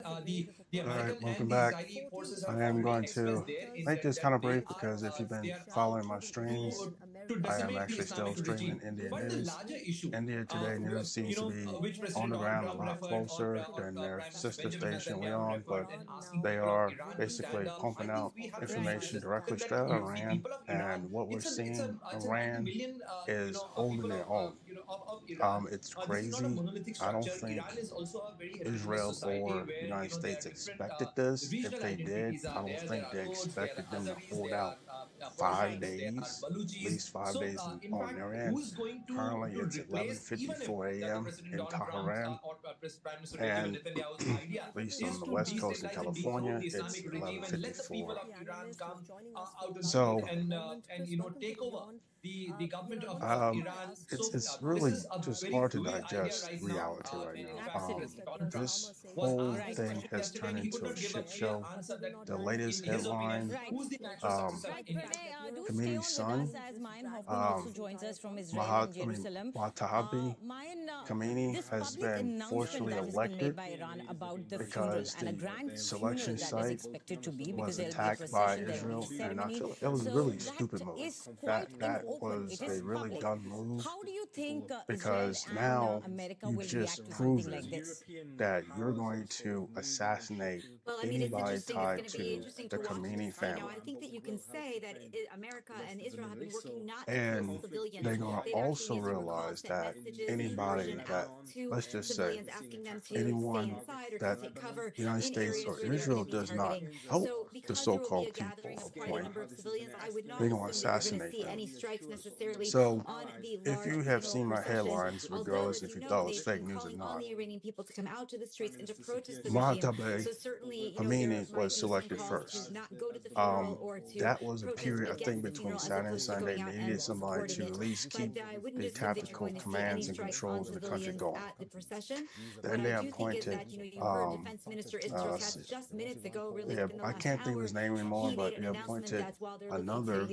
All right, welcome back. I am going to make this kind of brief because if you've been following my streams, I am actually still streaming India news. India Today news seems to be on the ground a lot closer than their sister station Leon, but they are basically pumping out information directly straight out of Iran. And what we're seeing, Iran is holding their own. It's crazy. I don't think Israel or the United States expected this. If they did, I don't think they expected them to hold out 5 days, at least 5 days on their end. Currently, it's 11:54 a.m. in Tehran, and at least on the West Coast in California, it's 11:54. So um, it's really just hard to digest reality right now. This whole thing has turned into a shit show. The latest headline, um, Khamenei's son, um, Watahabi Khamenei has been fortunately elected because the selection site was attacked by Israel, and I feel like that was a really stupid move. That was a really dumb move because now you've just proven that you're going to assassinate anybody tied to the Khamenei family. And they're going to also realize that anybody that, let's just say, anyone that the United States or Israel does not help the so-called people of point, they're going to assassinate them. So if you have seen my headlines, regardless if you thought it was fake news or not, Mahtabe Hamini was selected first. Um, that was a period, I think, between Saturday and Sunday. They needed somebody to at least keep the tactical commands and controls of the country going. Then they appointed, let's see, yeah, I can't think of his name anymore, but they appointed another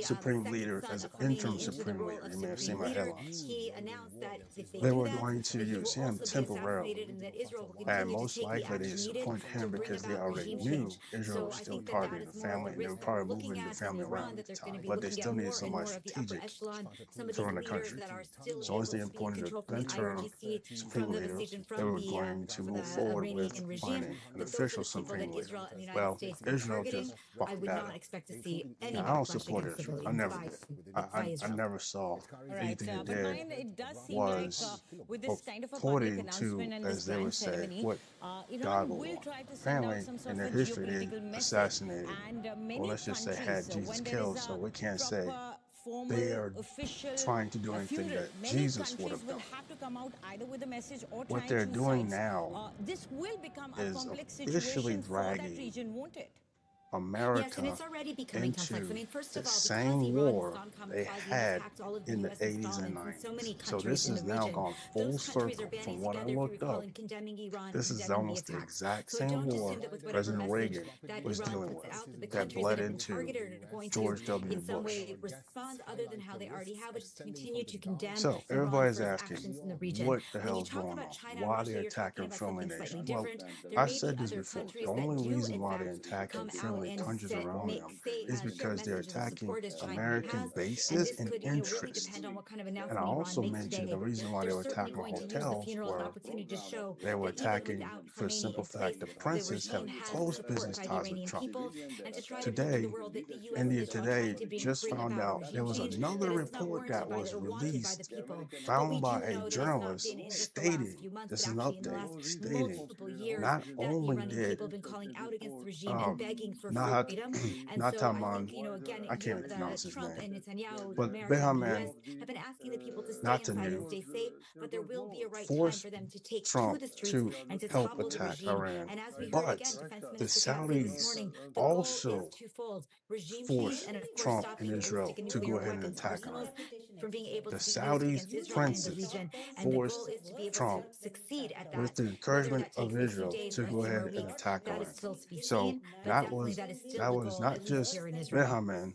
supreme leader as an interim supreme leader. You may have seen my headlines. They were going to use him temporarily, and most likely they disappointed him because they already knew Israel was still targeting the family, and they were probably moving the family around at the time. But they still needed somebody strategic to run the country. So once they appointed an interim supreme leader, they were going to move forward with finding an official supreme leader. Well, Israel just fucked that up. Now, I don't support Israel. I never did. I never saw anything it did was according to, as they would say, what God would want. Apparently, in their history, they assassinated, or let's just say had Jesus killed, so we can't say they are trying to do anything that Jesus would have done. What they're doing now is officially dragging America into the same war they had in the 80s and 90s. So this has now gone full circle from what I looked up. This is almost the exact same war President Reagan was dealing with that bled into George W. Bush. So everybody's asking, what the hell is going on? Why are they attacking friendly nations? Well, I said this before. The only reason why they're attacking friendly countries around them is because they're attacking American bases and interests. And I also mentioned the reason why they were attacking hotels were they were attacking for the simple fact the princes have close business ties with Trump. Today, India Today just found out there was another report that was released, found by a journalist, stating, this is an update, stating not only did Nahat, Nataman, I can't even pronounce his name, but Behaman Netanyahu forced Trump to help attack Iran, but the Saudis also forced Trump and Israel to go ahead and attack Iran. The Saudis princes forced Trump, with the encouragement of Israel, to go ahead and attack Iran. So that was not just Behaman,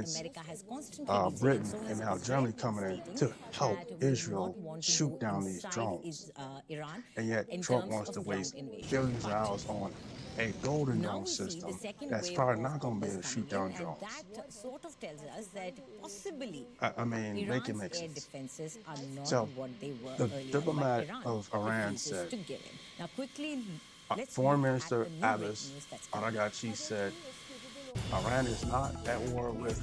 against America has constantly been saying, Britain, so has and now Israel Germany coming in stating to help that we do Israel not want to shoot go down these inside drones. Iran And yet in Trump terms wants of to ground waste invasion. billions of But dollars on a Golden now Dome we see the system second that's wave probably not of going to be this able to shoot coming in, down and drones. that sort of tells us that possibly I mean, make it Iran's make air sense. defenses are not So what they were the earlier, diplomat but Iran of Iran refuses said, to give in. Now, quickly, let's Foreign look at Minister the new breaking Abbas news that's coming. Aragachi said, Iran is not at war with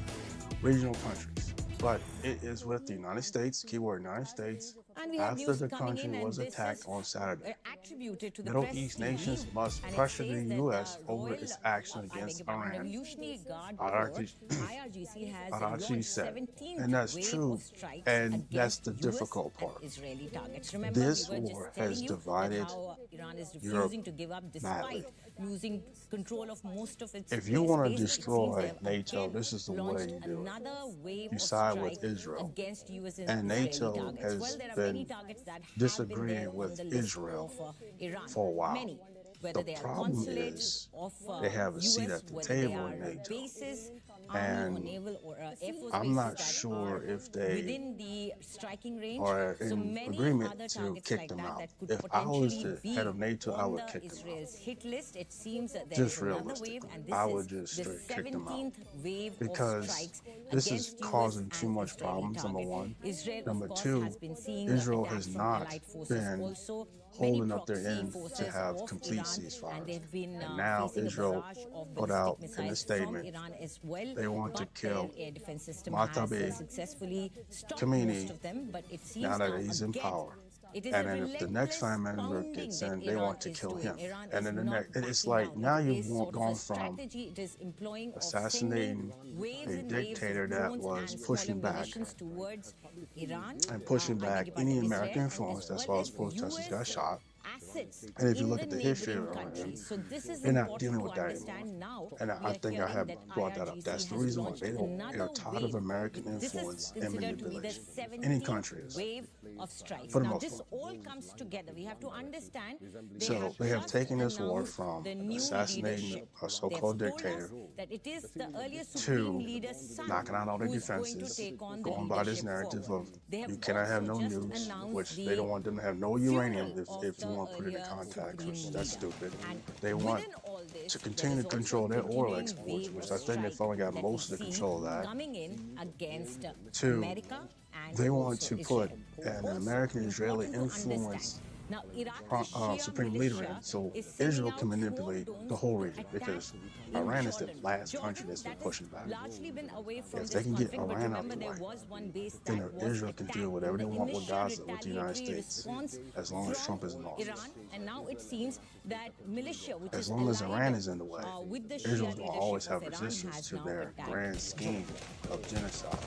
regional countries. But it is with the United States, keyword United States, And we have after news the coming in, country and was this attacked is on Saturday. attributed to the Middle press East TV, nations must and it pressure says the that U.S. over its action I beg against your pardon, Iran, Revolutionary Guard Corps, Arachi IRGC, has Arachi launched said. 17th And that's wave true, of strikes and that's against the US difficult and part. Israeli targets. Remember, This we were war just telling has you that divided how Iran is Europe refusing to give up badly. despite losing control of most of its If you want to airspace. It seems they destroy have NATO, again this is the way launched you do it. another wave You of side strikes with Israel. against US and And Israeli NATO targets. has Well, there are many been targets that have been there disagreeing on with the list Israel of Iran. for a while. Many, whether The they are problem consulate is of they have a seat US, at the whether they table are in NATO. bases, army or And naval or Air Force I'm bases not that sure are if they within the striking range. are So in many agreement other to targets kick like them out. that could If I was potentially the be head of NATO, I on would the kick them out. Israel's hit list. It seems that there Just is another wave, realistically, and I this would is just the straight kick them out. 17th wave of Because strikes this is against US causing too and much Israeli problems, number targets. one. Israel, Number of course, two, has been seeing Israel attacks has from not allied forces been also. Many holding up their proxy end to forces have of complete Iran, and ceasefires. they've been And now facing Israel a barrage of put ballistic out in a missiles from statement Iran as well. they want to But kill their air defense system Matabi has successfully stopped Khamenei most of them, but it seems now that now he's in again power. it is And a then if the next relentless Prime Minister pounding gets that in, they Iran want to is kill doing. him. Iran And is then the not next, it's backing like down. now It you've is sort of gone a from strategy it is employing of assassinating sending waves a and waves dictator of that drones was and pushing smaller back munitions towards Iran, and pushing I beg back your any pardon, American Israel, influence. as That's well why as those protesters got US shot. assets And if you in look the at the history neighboring of Iran, countries. So this is they're not important dealing to with that understand anymore. now. And We I are think I hearing have that brought that up. IRGC That's the has reason why launched they're another tired of wave. American This is influence and considered to be the manipulation. 17th Any country is. wave of strikes. For the Now most this part. all comes together. We have to understand So they have just taken this war announced from the new assassinating leadership. a so-called They've told us dictator that it is the earlier to supreme leader's son knocking out all their who is going to defenses, take on the going by this leadership narrative forward. of They have you cannot have also no just nukes, announced which the they don't want them to have no funeral uranium of if you the want to put it in earlier context, supreme which that's leader. stupid. And They want within all this, to there continue is to also control a their oil continuing exports, wave which of I think they strike finally got that most of we the see control of that. coming in against Two, America and they want also to put Israel. an Also American-Israeli important to influence understand. Now, Iraqi Shia supreme leader militia in, so is sending Israel out can swarm manipulate drones the whole to region attack because in Iran is the Jordan. last Jordan, country that's been that pushing has back. largely been away from If this they can get conflict, but Iran out remember the there way, was one base then that was Israel can attacked, do whatever and they the want with initial Gaza, with the United retaliatory States, response as long as from Trump is in office. Iran, and now it seems that militia, which As is long as allied Iran is in the way, with the Israel's Shia going to always leadership have of Iran, resistance has to now their attacked grand scheme of genocide.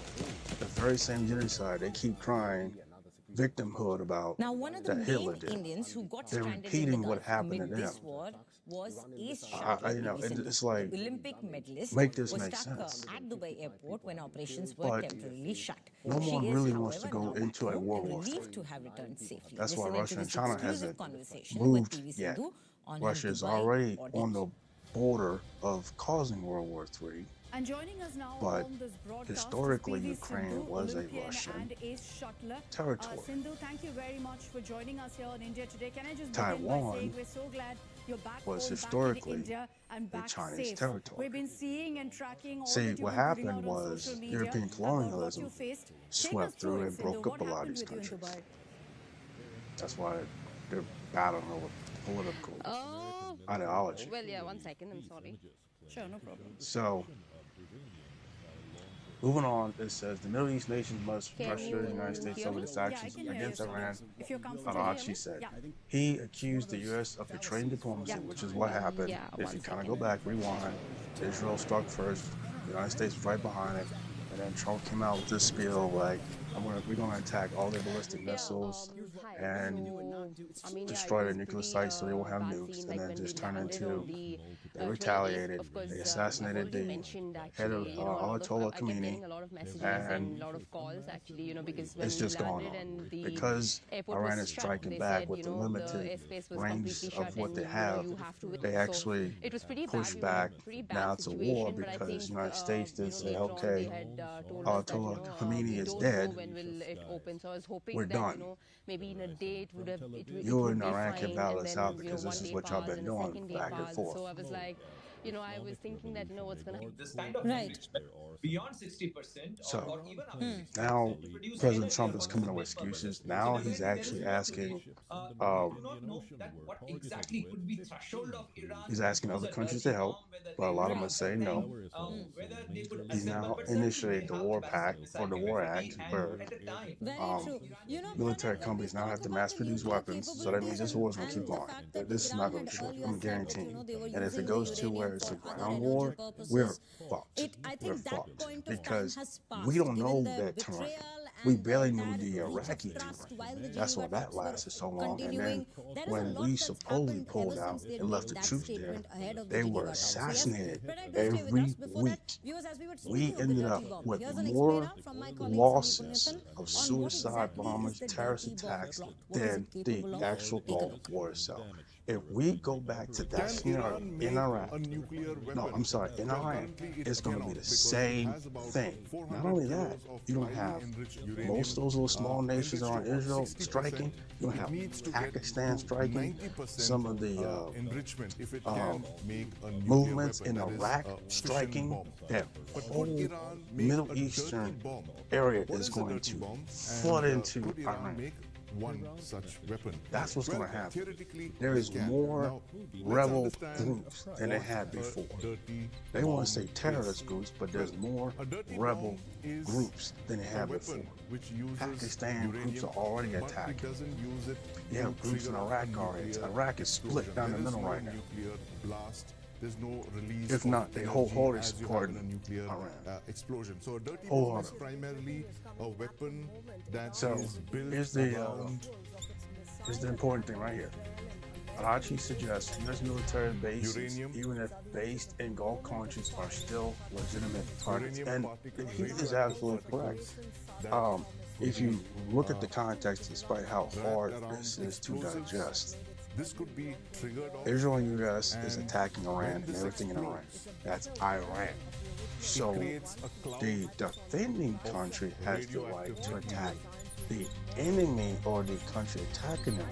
The very same genocide they keep crying victimhood about Now, one of the that Hitler main did. Indians who got They're stranded in the repeating what Gulf happened to amid them. this war was Ace You Shuttle. know, Recently, it's like, the Olympic medalist make this was make stuck sense. at Dubai airport when operations were But temporarily shut. no She one is, really wants to however, go now back into a home World and War III. relieved to have returned safely. That's why Listen into Russia and this China exclusive hasn't conversation with moved PV yet. Sindhu on Russia his is Dubai already audience. on the border of causing World War III. And joining us now But on this broadcast historically, is PV Ukraine Sindhu, was a Olympian Russian and ace shuttler. territory. Sindhu, thank you very much for joining us here on India Today. Can I just begin Taiwan by saying we're so glad you're back was home, historically back in India and a back Chinese safe. territory. We've been seeing and tracking all See, that you've what been putting happened out on was social media European about what colonialism you faced. Take us swept through it, and Sindhu. broke up What a lot of happened these with you in countries. Dubai? That's why they're battling over political Oh, ideology. well, yeah, one second, I'm sorry. Sure, no problem. So, moving on, it says the Middle East nations must Can pressure you the United States hear over me? its Yeah, I actions can hear against you. Iran. If you're comfortable. Karachi said. Yeah. He accused the U.S. of betraying diplomacy, which is what happened. Yeah, If one you kind of second. go back, rewind, Israel struck first, the United States was right behind it, and then Trump came out with this spiel like, we're going to attack all their ballistic missiles Hi. and So, I mean, destroy it their was nuclear pretty, sites so they won't have bad nukes, scene, and like then when just we turn landed into on the, they 28th. retaliated. Of course, They I've assassinated already the mentioned head of actually, a lot of, Ayatollah I kept getting Khamenei, a lot of messages and and a lot of calls actually, because when it's we just gone landed on. and the Because airport Iran was is shut, striking they back said, with the the limited airspace was range completely shut of what and they have. you have to They so actually it was pretty push bad, back. pretty bad Now it's a war situation, but I because think the United States did say, later on they okay, had told us that Ayatollah we Khamenei is don't dead. know when will it open. So I was hoping We're that done. Maybe in a day it would You be and Iran can fine, battle and this then out because one this is day what y'all passed been and a doing second day back and passed. forth. So I was like, I was thinking that, what's going to happen. this kind of Right. enrichment beyond 60% So or even up to 60%, now to produce President energy Trump is or coming up make with purposes. excuses. In Now a way, he's there is actually no asking, today, we do not know that what exactly could be threshold of Iran he's to asking use other a countries dirty to help, bomb, whether but a they lot would of them Right. say no. whether they could He's assemble, now but certainly they initiated the have the War Pact missile or the War capability, Act, and where at a time, Very true. military Pranay, when we companies now talk have to about mass the produce nuclear weapons. So that means this capabilities war is going to keep and the going. fact that This is Iran not going had to short. earlier I'm said that, guaranteeing. they were And if it using the goes to where uranium it's a for other ground energy war, we're purposes. fucked. I We're think that fucked point of time because has passed. we don't know Given the that terrain. betrayal We and barely the knew entire the breach of Iraqi trust terrain. while the That's why Geneva that talks were lasted so long. And then continuing. There is a when lot we that's supposedly happened pulled ever out since they and made left the that troops there, statement ahead of the they Geneva were talks. So yes, assassinated Pranay, do stay with every us. Before week. that, viewers, as we were We speaking of the ended dirty up bomb, with here's an more explainer from my colleague Sunny losses Punyathan of on what suicide exactly bombers, is the terrorist dirty bomb attacks plot. What is than it the capable of? actual Take a Gulf look. War itself. If we go back to that Can scenario Iran in make Iraq, a nuclear weapon? no, I'm sorry, in Well, Iran, currently it's going to be cannot the because it same has about thing. 400 Not only that, kilos of you don't highly have enriched uranium, most of those little small nations enriched around to about Israel 60%. striking. You don't It needs to have get Pakistan to striking. 90% Some of the enrichment if it can make a nuclear movements weapon, in that is Iraq a fission striking. bomb. That But could whole Iran make Middle a dirty Eastern bomb? area What is a going dirty to bomb? flood And, into could Iran Iran. make one such weapon? That's what's going to Well, happen. theoretically, There they is can. more Now, let's rebel understand groups than they what had a before. dirty They want to bomb say terrorist is. groups, but there's more A dirty rebel bomb is groups than they a had weapon before. which uses Pakistan groups uranium, are already but attacking. it doesn't use it You to have groups in trigger Iraq a already. nuclear Iraq is split explosion. down the There is middle no right now. nuclear blast. There's no release If of not, they energy wholeheartedly as you have support in a nuclear Iran. explosion. So a dirty bomb is Wholeheartedly. primarily a weapon that So, is built here's the important thing right here. Archie suggests U.S. military bases, Uranium. even if based in Gulf countries, are still legitimate targets. Uranium And particles, he is radioactive absolutely correct. particles that If you could look at the context, despite how hard around this is to explosives, digest, this could be triggered off. Israel and U.S. is And attacking Iran when and this everything in Iran. explodes, That's Iran. So creates a cloud the defending country has the right radioactive to material. attack the enemy or the country attacking them.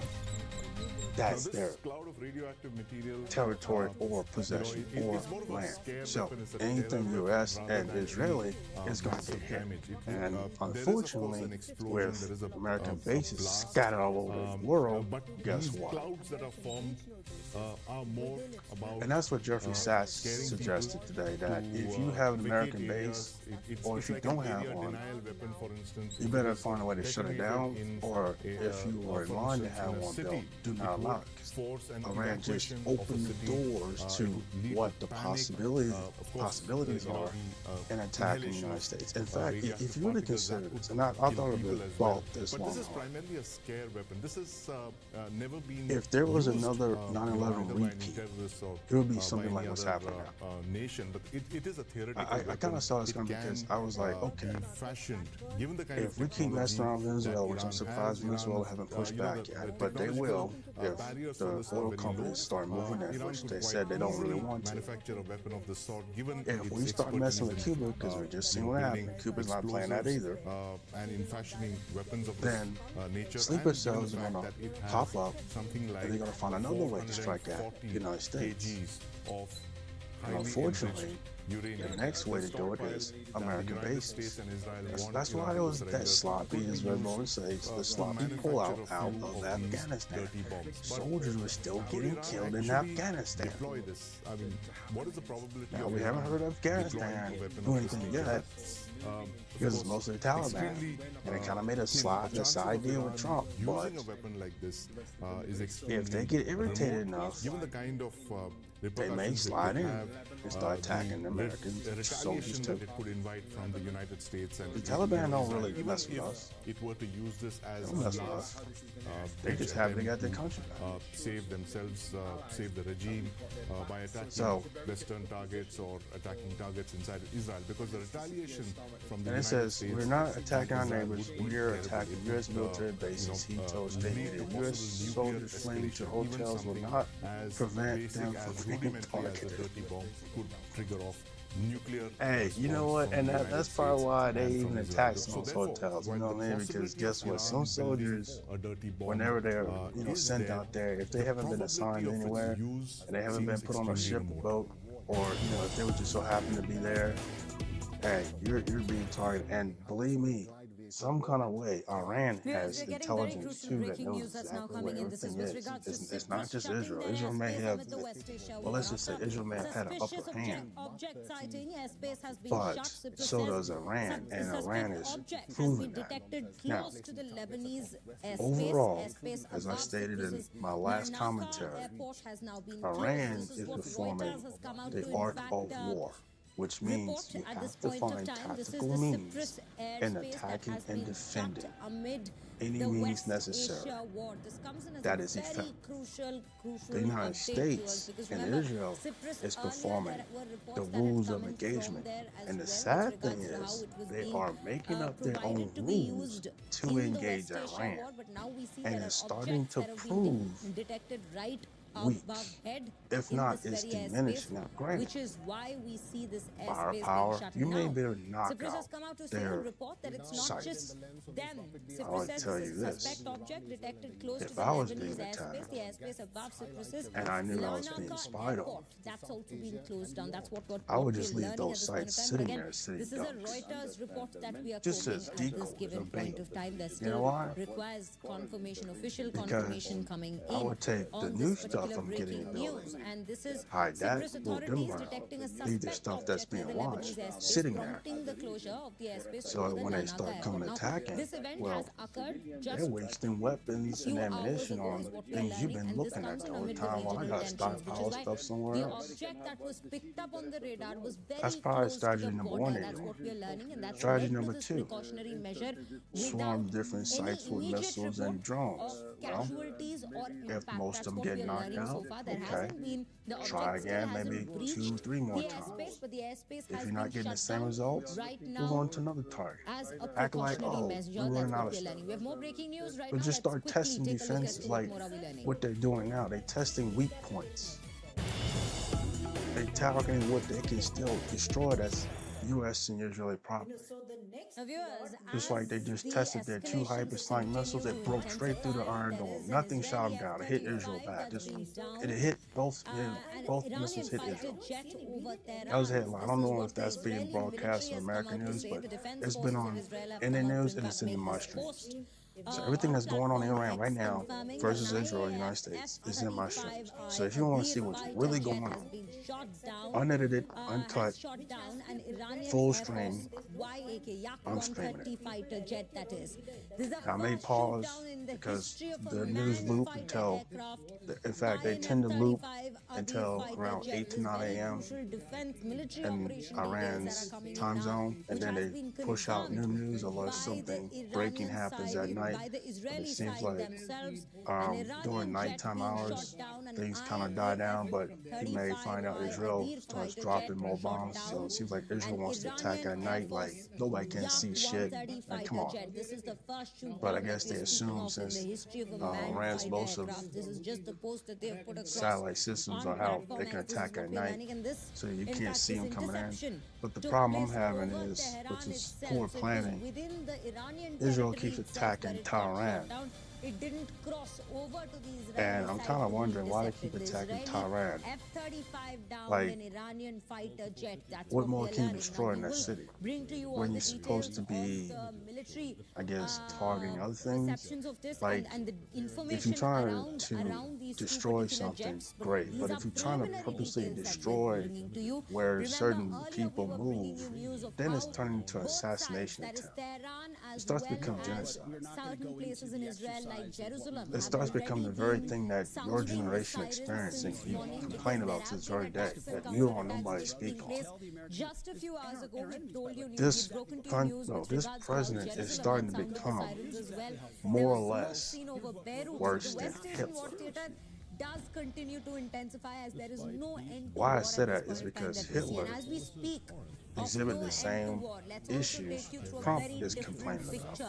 That's Now, their this cloud of radioactive material territory or possession or it's more of a land. scare So weapon, it's a anything terror U.S. weapon and rather than Israeli actually, is going to massive get hit. damage. And there is, of course, unfortunately, an explosion, with there is a American bases blast, scattered all over the world, but guess these what? clouds that are formed are more about And that's what Jeffrey Sachs scaring suggested people today, that to, if you have an vacate American areas. base, or if you like don't an have area one, denial weapon, for instance. you If better it is find a way to shut it detonated down, in or a, if you are in for line to instance, have in a one city, built, do it not would allow it. force an Iran just evacuation of a opened the city, doors it to would lead what to the panic. possibilities Of course, possibilities you know, are the, in attacking the inhalation United of, States. In fact, if radioactive you really particles that consider could this, and I kill thought of people it as well. about this But long this is and hard. primarily a scare weapon. This is never been If there was used, another you know, 9/11 either by any repeat, terrorists or, it would be by something any like what's other, happening nation, but it is a theoretical I weapon. kind of saw this It coming because can, I was like, okay, be fashioned, given the kind if of we keep messing around with technology Venezuela, that which I'm Iran surprised has, Venezuela Iran's, haven't pushed you know, back the yet, but they technological, will barriers if for the this are oil very companies low. start moving in, Iran which could they quite said they don't really easily want to. manufacture a weapon of this sort, given If its we start messing with expertise in, Cuba, because we just seen you know, what building happened, Cuba's not playing that explosives, either, and in fashioning weapons of then this nature, sleeper and given cells the are fact going that it to has pop up, something like and they're going to find another way to strike at 440 the United States. kgs of And highly unfortunately, enriched uranium. the next way to do it is American bases. That's why it was that sloppy, as Red Roller says, the sloppy pullout out of Afghanistan. Soldiers were still getting killed in Afghanistan. Deploy this. I mean, what is the probability Now, of we haven't Iran heard of Afghanistan deploying a weapon do of this anything nature? yet, because it's mostly the Taliban. And it kind of made a chances side of deal Iran with Trump. But using a weapon like this is extremely if they get irritated remote, enough, given the kind of they may repercussions it slide could in have, and start attacking the Americans, the soldiers retaliation too. that it could invite from the United States and The Taliban don't really even mess with if us. it were to use this as They don't a mess with last us. They just happy they got their country back. save themselves, save the regime by attacking So- Western targets or attacking targets inside Israel, because the retaliation from the And it United says, States we're not attacking our Israel neighbors, would be we are terrible. attacking It U.S. would, military bases. He told lead stated to that possible U.S. nuclear soldiers fleeing to escalation. hotels will Even not as prevent basic them as from being rudimentary as a targeted. dirty bomb could trigger off nuclear Hey, you know response what? from And the that's United probably States why they and from even Israel. attack So those therefore, hotels. You while know what I the mean? Because possibility guess of what? Iran Some soldiers, building a dirty bomb, whenever they're sent is out there, if they haven't been assigned probability of its anywhere use and they haven't been seems put on a extremely ship, a remote. boat, or if they would just so happen to be there, hey, you're being targeted. And believe me, some kind of way, Iran has intelligence too that knows exactly where everything is. It's not just Israel. Israel may have, well, let's just say Israel may have had an upper hand, but so does Iran, and Iran is proving that. Now, overall, as I stated in my last commentary, Iran is performing the art of war, which means you have to find tactical means in attacking and defending any means necessary that is effective. The United States and Israel is performing the rules of engagement. And the sad thing is, they are making up their own rules to engage Iran. And it's starting to prove weak. If not, it's diminishing. Now, granted, which is why we see this firepower, you may be able to knock Cyprus out has come out to say their in report that it's not sites. just them. I would Cyprus tell says you the this. suspect object detected close to If the I was Lebanese being airspace, attacked, the airspace above Cyprus's and I knew I was being Larnaca spied on, airport. That's also been closed down. That's what I would we're just leave learning those at this point sites of time. sitting But again, there, sitting this is a ducks. Reuters report that we are Just quoting as at this decoys, given a point bait. of time. There You know still why? requires confirmation, official Because confirmation coming in I would take the on new this stuff particular I'm getting in breaking the building, news. And this is hide that, Cyprus move them authorities around, detecting a leave the suspect stuff that's object near being the watched Lebanese airspace, sitting there. prompting the closure of the airspace So over the when they Larnaca start coming airport. Now, attacking, this event well, has occurred they're just wasting weapons and ammunition on things you've been looking at the whole time. Well, I gotta stockpile stuff somewhere the else. object that was picked up on the radar was very That's probably close to strategy the number border. one. That's what we're learning, and that's Strategy led to number this two, precautionary measure swarm without different sites any with immediate missiles report and drones. of Well, casualties or if impact. most That's of them what get we're knocked learning so out, far. There okay. hasn't been the object Try still again, hasn't maybe breached 2 or 3 more the times. airspace, but the airspace If has you're not been getting the shut same down results, right move now on to another target. as a Act like, precautionary oh, measure. we're That's running out what of we're stuff. learning. We have more breaking news right But now. just start Let's quickly testing take a look defenses at like what more are we learning. what they're doing now. They're testing weak points. They're targeting what they can still destroy that's U.S. and Israeli property. Now, viewers, Just like they just tested their 2 hypersonic missiles that broke straight through the Iron Dome. Nothing shot them down. It hit Israel back. It hit both missiles hit Israel. That was a headline. I don't know if that's being broadcast on American news, but it's been on NN News and it's in my streams. So everything that's going on in Iran right now versus Israel and the United States is in my streams. So if you want to see what's really going on, unedited, uncut, full stream, I'm streaming it. I may pause because the news loop until, in fact, they tend to loop until around 8 to 9 a.m. in Iran's time zone, and then they push out new news unless something breaking happens at night. But it seems like during nighttime hours, things kind of die down, but you may find out Israel starts dropping more bombs. So it seems like Israel wants to attack at night, like nobody can see shit. Like, come on. But I guess they assume since Iran's most of satellite systems are out, they can attack at night, so you can't see them coming in. But the problem I'm having is, which is poor planning, Israel keeps attacking Tehran. It didn't cross over to the Israeli And I'm kind of wondering why they keep attacking Tehran. F-35 down Like, an Iranian fighter jet. That's what more we're can you learning. destroy in Now, that we will city? bring to you all When the you're supposed to details be, of the military, I guess, targeting other things. perceptions of this Like, and the information if you're trying around these two destroy particular something, jets, great. these But are if you're trying to preliminary purposely details that we're destroy bringing to you. where Remember, certain earlier people we were bringing move, you news of then it's how turning into an both sides, assassination that is attempt. Tehran It as starts to well become as genocide. certain places in Israel like Jerusalem, It starts becoming the very thing that your generation experiencing. You complain about to this very day that you don't want nobody to speak on. Just a few hours ago, we told you This broken to news with this regards to president is Jerusalem starting and to sound of the become sirens as well. more or There was less smoke seen over Beirut. worse The than West Asian Hitler. war theater does continue to intensify as there is no end to Why I war say at this that is point in time because that we see. Hitler And as we speak of exhibit no the end same to war, let's also issues take you through a Trump very is different complaining about. picture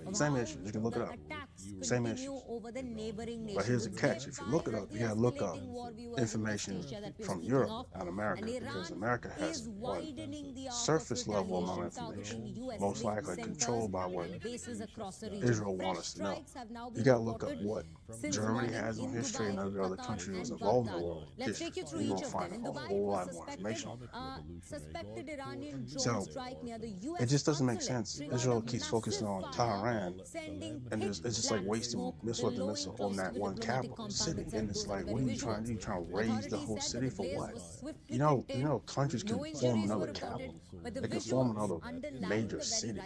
of Same how issues. You can look it the up. attacks Same continue issues. over the neighboring nations. But here's the It's catch. If you look it up, you gotta look up escalating war viewers in information West Asia that we're from speaking Europe of. and America, And because Iran America has is what widening the arc of surface level amount of retaliation, information, targeting most US-linked likely centers controlled by what and bases across the region. Israel wants us to know. Strikes have now You been gotta look up reported what Germany has no history, and every other country was involved in the world history. You're going to find a whole lot more information on that. Suspected Iranian drone So, strike near the US it just doesn't make consulate sense. triggered Israel a keeps massive focusing on fire, Tehran, sending and it's just like wasting missile after missile on that one capital city. And it's like, what are you trying to do? You trying to raise the whole city for what? You know, countries can form another capital. They can form another major city.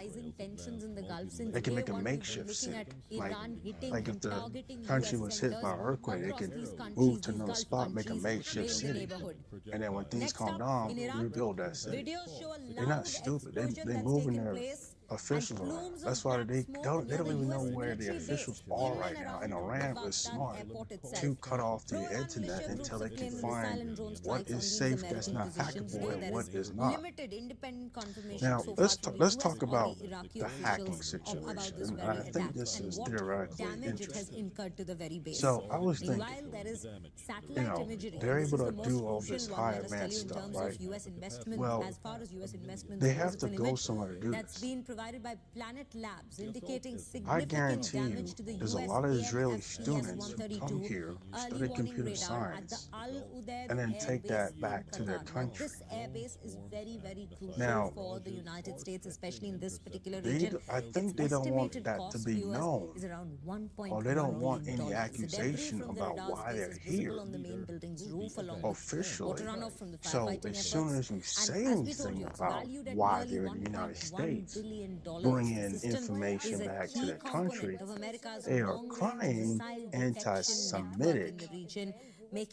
They can make a makeshift city. Like if the country was hit by an earthquake, they can move to another spot, make a makeshift city. And then when things calm down, rebuild that city. They're not stupid. They moving their officials around. That's why they don't even know where the officials are right now. And Iran was smart to cut off the internet until they can find what is safe that's not hackable and what is not. Now let's talk about the hacking situation. And I think this is theoretically interesting. So I was thinking, they're able to do all this high advanced stuff, right? Well, they have to go somewhere to do this. Provided by Planet Labs, indicating I significant guarantee you, damage to the there's a US lot of Israeli AF students who come here, study computer science, and then take that back to their country. This airbase is very, very crucial Now, for the United States, especially in this particular region. I think they don't want that to be known, or they don't want any accusation about why they're here officially. So as soon as you say anything about why they're in the United States, bring in information back to their country, they are crying anti-Semitic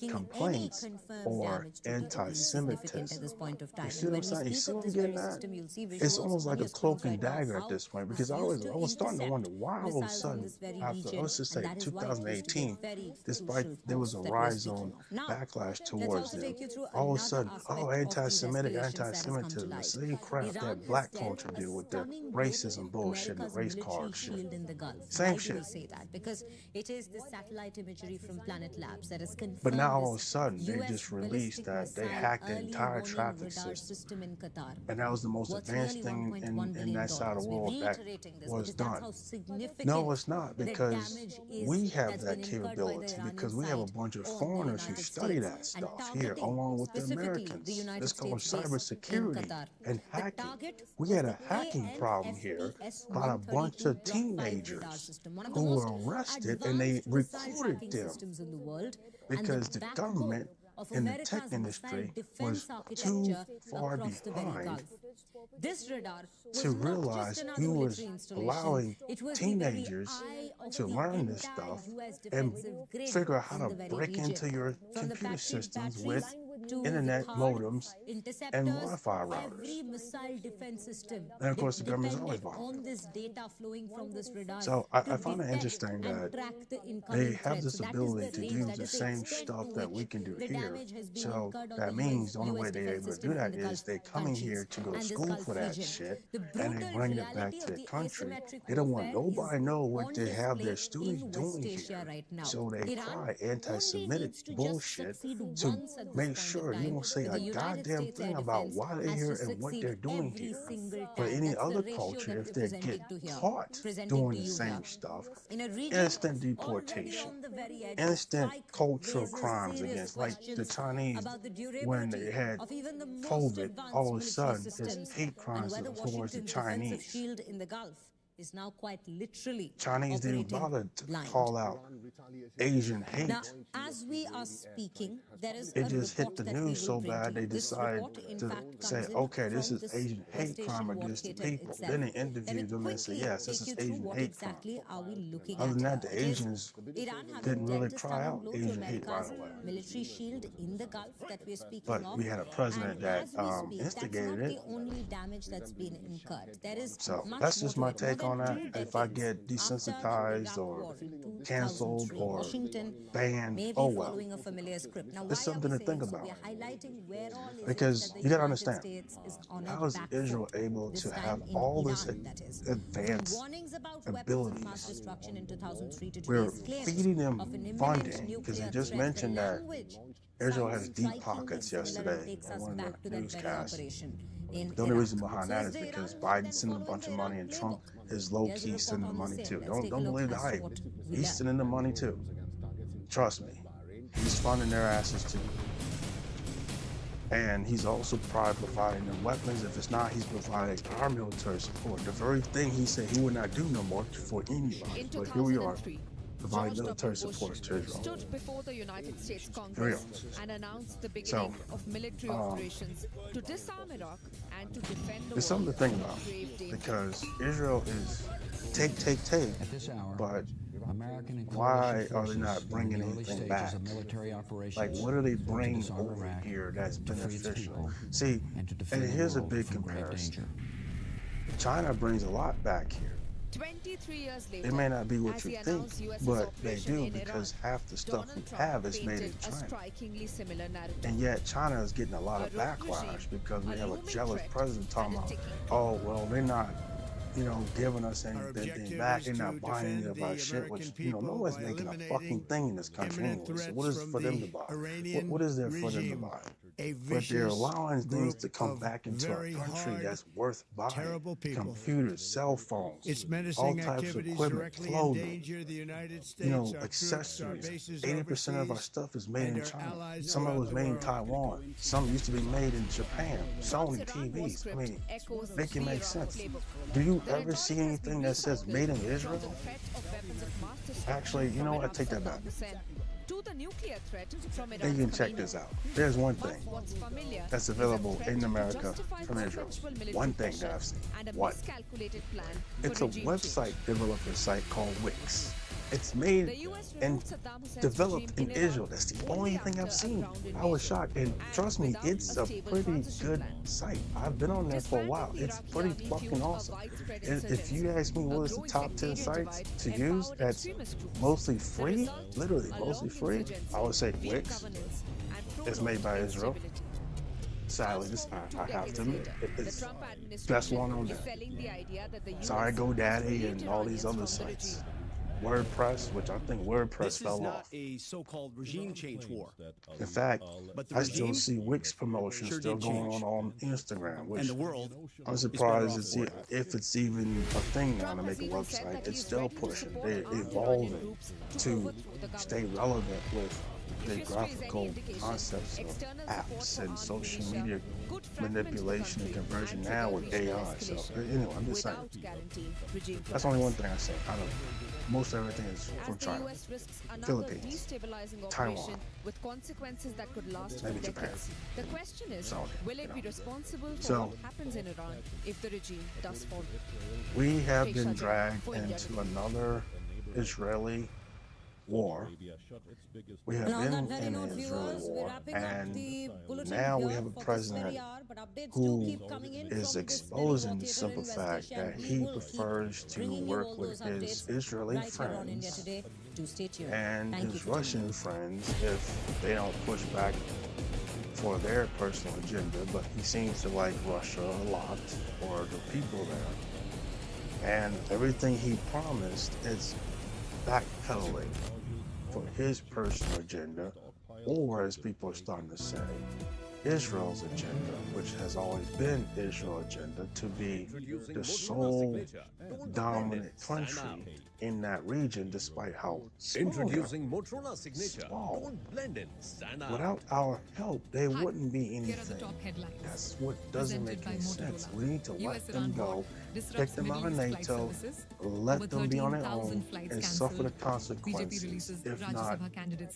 complaints or anti-Semitism. You see what I'm saying? You see what I'm getting at? It's almost like a cloak and dagger at this point, because I was starting to wonder why all of a sudden, after, let's just say 2018, despite there was a rise on backlash towards them, all of a sudden, anti-Semitism, the same crap that black culture do with the racism bullshit and the race card shit. Same shit. Because it is the satellite imagery from Planet Labs that is confirmed. But now all of a sudden, they just released that they hacked the entire traffic system. And that was the most advanced thing in that side of the world that was done. No, it's not, because we have that capability, because we have a bunch of foreigners who study that stuff here, along with the Americans. It's called cybersecurity and hacking. We had a hacking problem here about a bunch of teenagers who were arrested, and they recorded them because the government in the tech industry was too far behind to realize who was allowing teenagers to learn this stuff and figure out how to break into your computer systems with internet modems and Wi-Fi routers. And of course, the government is always behind. So I find it interesting that they have this ability to do the same stuff that we can do here. So that means the only way they're able to do that is they're coming here to go to school for that shit, and they bring it back to their country. They don't want nobody to know what they have their students doing here. So they cry anti-Semitic bullshit to make sure you don't say a goddamn thing about why they're here and what they're doing here. But any other culture, if they get caught doing the same stuff, instant deportation, instant cultural crimes against, like the Chinese, when they had COVID, all of a sudden, it's hate crimes towards the Chinese. Is now quite literally Chinese didn't bother to call out Asian hate. Now, as we are speaking, there is it just hit the news so bad they decided to say, okay, this is Asian hate crime against the people. Then they interviewed them and said, yes, this is Asian hate crime. Other than that, the Asians didn't really cry out Asian hate right away. Military shield in the Gulf that we're speaking but of. We had a president that instigated it. That's not the only damage that's been incurred. There is so that's just my take on that. If I get desensitized or canceled or banned, oh well. It's something to think about. Because you gotta understand, how is Israel able to have all this advanced abilities? We're feeding them funding, because they just mentioned that Israel has deep pockets yesterday on one of the newscasts. The only reason behind that is because Biden sending a bunch of money and Trump is low-key sending the money too. Don't believe the hype. He's sending the money too. Trust me. He's funding their asses too. And he's also probably providing them weapons. If it's not, he's providing our military support. The very thing he said he would not do no more for anybody. But here we are, providing military support to Israel. Stood before the United States Congress and announced the beginning of military operations to disarm Iraq and to defend the It's something to think about, because Israel is take, but why are they not bringing anything back? Like, what are they bringing over here that's beneficial? See, and here's a big comparison. China brings a lot back here. 23 years later, It may not be what you think, but they do, because half the stuff we have is made in China. And yet China is getting a lot of backlash because we have a jealous president talking about, oh, well, they're not, giving us anything back. They're not buying any of our shit, which, no one's making a fucking thing in this country anyway. So what is it for them to buy? What is there for them to buy? But they're allowing things to come back into our country that's worth buying. Computers, cell phones, all types of equipment, clothing, accessories. 80% of our stuff is made in China. Some of it was made in Taiwan. Some used to be made in Japan. Sony TVs. I mean, make it make sense. Do you ever see anything that says made in Israel? Actually, you know what? I take that back. And you can check this out. There's one thing that's available in America from Israel. One thing that I've seen. What? It's a website developer site called Wix. It's made and developed in Israel. That's the only thing I've seen. I was shocked. And trust me, it's a pretty good site. I've been on there for a while. It's pretty fucking awesome. And if you ask me what is the top 10 sites to use that's mostly free, literally mostly free, I would say Wix. It's made by Israel. Sadly, I have to admit, it's the best one on there. Sorry, GoDaddy and all these other sites. WordPress, which I think WordPress fell off. A so-called regime change war. In fact, I still see Wix promotions still going on Instagram, which I'm surprised if it's even a thing now to make a website. It's still pushing. They're evolving to stay relevant with the graphical concepts of apps and social media manipulation and conversion now with AI. So anyway, I'm just saying. That's only one thing I say. I don't know. Most everything is from China, Philippines, Taiwan, maybe Japan. The question is, Saudi, will it be responsible for what happens in Iran if the regime does fall? We have been dragged into another Israeli war. We have been in an Israeli war, and now we have a president who is exposing the simple fact that he prefers to work with his Israeli friends and his Russian friends if they don't push back for their personal agenda, but he seems to like Russia a lot, or the people there, and everything he promised is backpedaling for his personal agenda, or as people are starting to say, Israel's agenda, which has always been Israel's agenda, to be the sole dominant country in that region, despite how small. Without our help, there wouldn't be anything. That's what doesn't make any sense. We need to let them go, take them out of NATO, let them be on their own, and suffer the consequences. If not,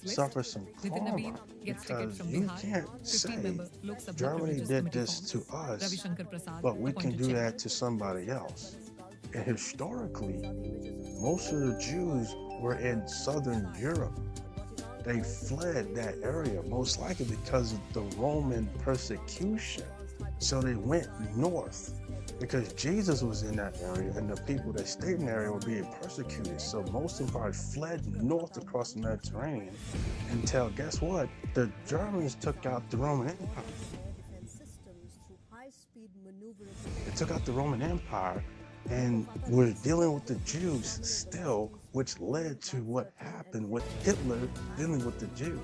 suffer some karma. Because you can't say Germany did this to us, but we can do that to somebody else. And historically, most of the Jews were in Southern Europe. They fled that area, most likely because of the Roman persecution. So they went north because Jesus was in that area, and the people that stayed in the area were being persecuted. So most of them fled north across the Mediterranean until, guess what? The Germans took out the Roman Empire. They took out the Roman Empire, and we're dealing with the Jews still, which led to what happened with Hitler dealing with the Jews.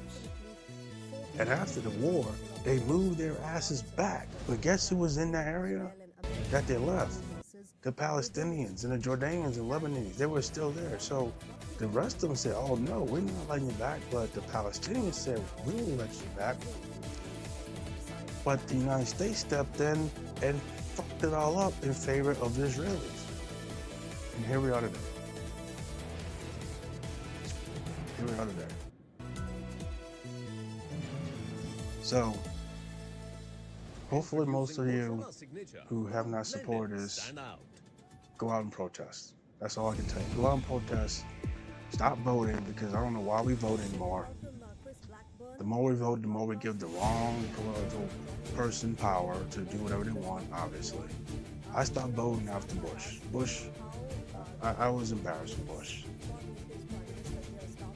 And after the war, they moved their asses back. But guess who was in that area that they left? The Palestinians and the Jordanians and Lebanese, they were still there. So the rest of them said, oh no, we're not letting you back. But the Palestinians said, we will let you back. But the United States stepped in and fucked it all up in favor of the Israelis. And here we are today. Here we are today. So, hopefully most of you who have not supported this, go out and protest. That's all I can tell you. Go out and protest. Stop voting, because I don't know why we vote anymore. The more we vote, the more we give the wrong political person power to do whatever they want, obviously. I stopped voting after Bush. I was embarrassed with Bush.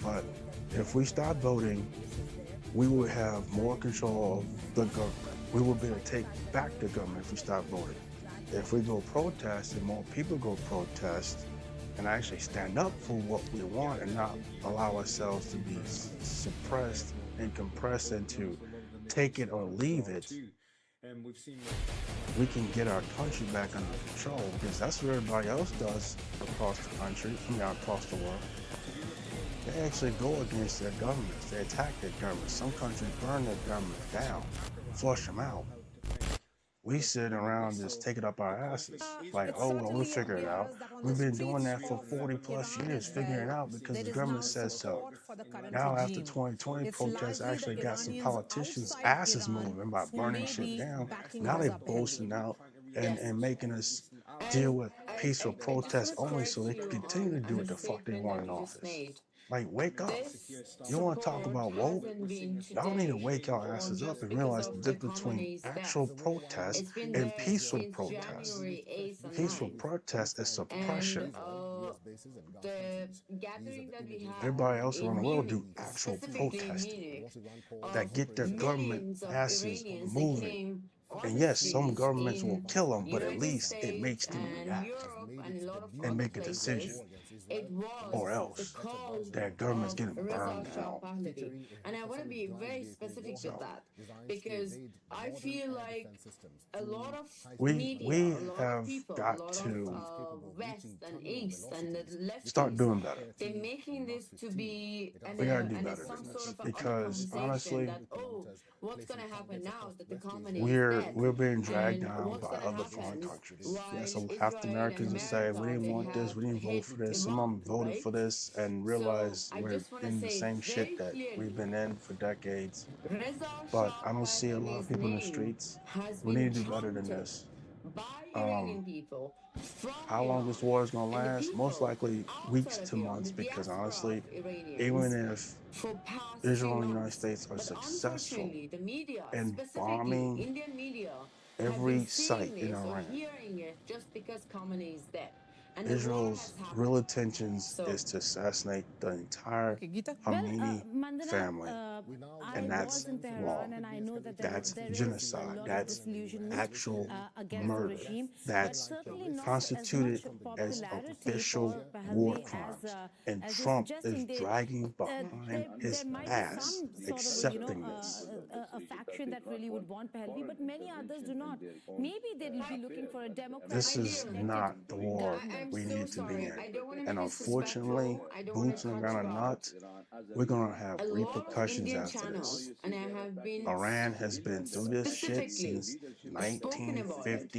But if we stop voting, we would have more control of the government. We would be able to take back the government if we stop voting. If we go protest and more people go protest and actually stand up for what we want and not allow ourselves to be suppressed and compressed into take it or leave it, we can get our country back under control, because that's what everybody else does across the country, across the world. They actually go against their governments. They attack their governments. Some countries burn their governments down, flush them out. We sit around just take it up our asses. Like, oh, well, we'll figure it out. We've been doing that for 40 plus years, figuring it out because the government says so. Now, after 2020, protests actually got some politicians' asses moving by burning shit down. Now they're boasting out and making us deal with peaceful protests only so they can continue to do what the fuck they want in office. Like, wake up. You want to talk about woke? Y'all need to wake your asses up and realize the difference between actual protest and peaceful protest. Peaceful protest is suppression. Everybody else around the world do actual protesting that get their government asses moving. And yes, some governments will kill them, but at least it makes them react and make a decision. Or else their government's getting burned down. And I want to be very specific with that, because I feel like a lot of media, we a lot have of people, got a lot to of West and East and the left, start doing better. they're making this to be We gotta do better some than sort this, of a because honestly, that, oh, what's going to happen now that the Khamenei we're is dead? being dragged And down what's by gonna other happen foreign countries. while Yes, half the Israel and Americans will say we didn't America, want they this, we didn't have vote for this. Some of Iran, them voted right? for this and So realized I we're just want to in the say same very shit that clearly, we've been in for decades. Reza But Shah I don't see a lot of Pahlavi's people in the name streets. has We been need to do better than chanted this. by Iranian people from How long Iran. this war is going to And the last? Most people likely weeks outside of to Iran, months, the because diaspora honestly, of Iranians, even if for past Israel few and the United months. States are But successful unfortunately, the media, in specifically bombing Indian media, have been every seeing site in this or Iran, hearing it just because Khamenei is dead. And the war Israel's has happened. real intentions So is to assassinate the entire Okay, Geeta. Khamenei Mandana, family, I and was that's in Tehran, wrong. and I know that That's there is a genocide. lot of That's disillusionment actual against murder. the regime, That's but certainly not constituted as much as popularity official for war Pahlavi crimes. And as you're Trump is suggesting. dragging behind his There might be ass, some sort of accepting this. a faction that really would want Pahlavi, but many others do not. Maybe they'll be looking for a This democratic is not the war I'm we so need to be sorry. in. I don't want to And be unfortunately, disrespectful. I don't want boots to on the cut ground you or out. not, we're going to have A lot of repercussions Indian after channels, this. and I have been Iran has been through this shit specifically since spoken about it.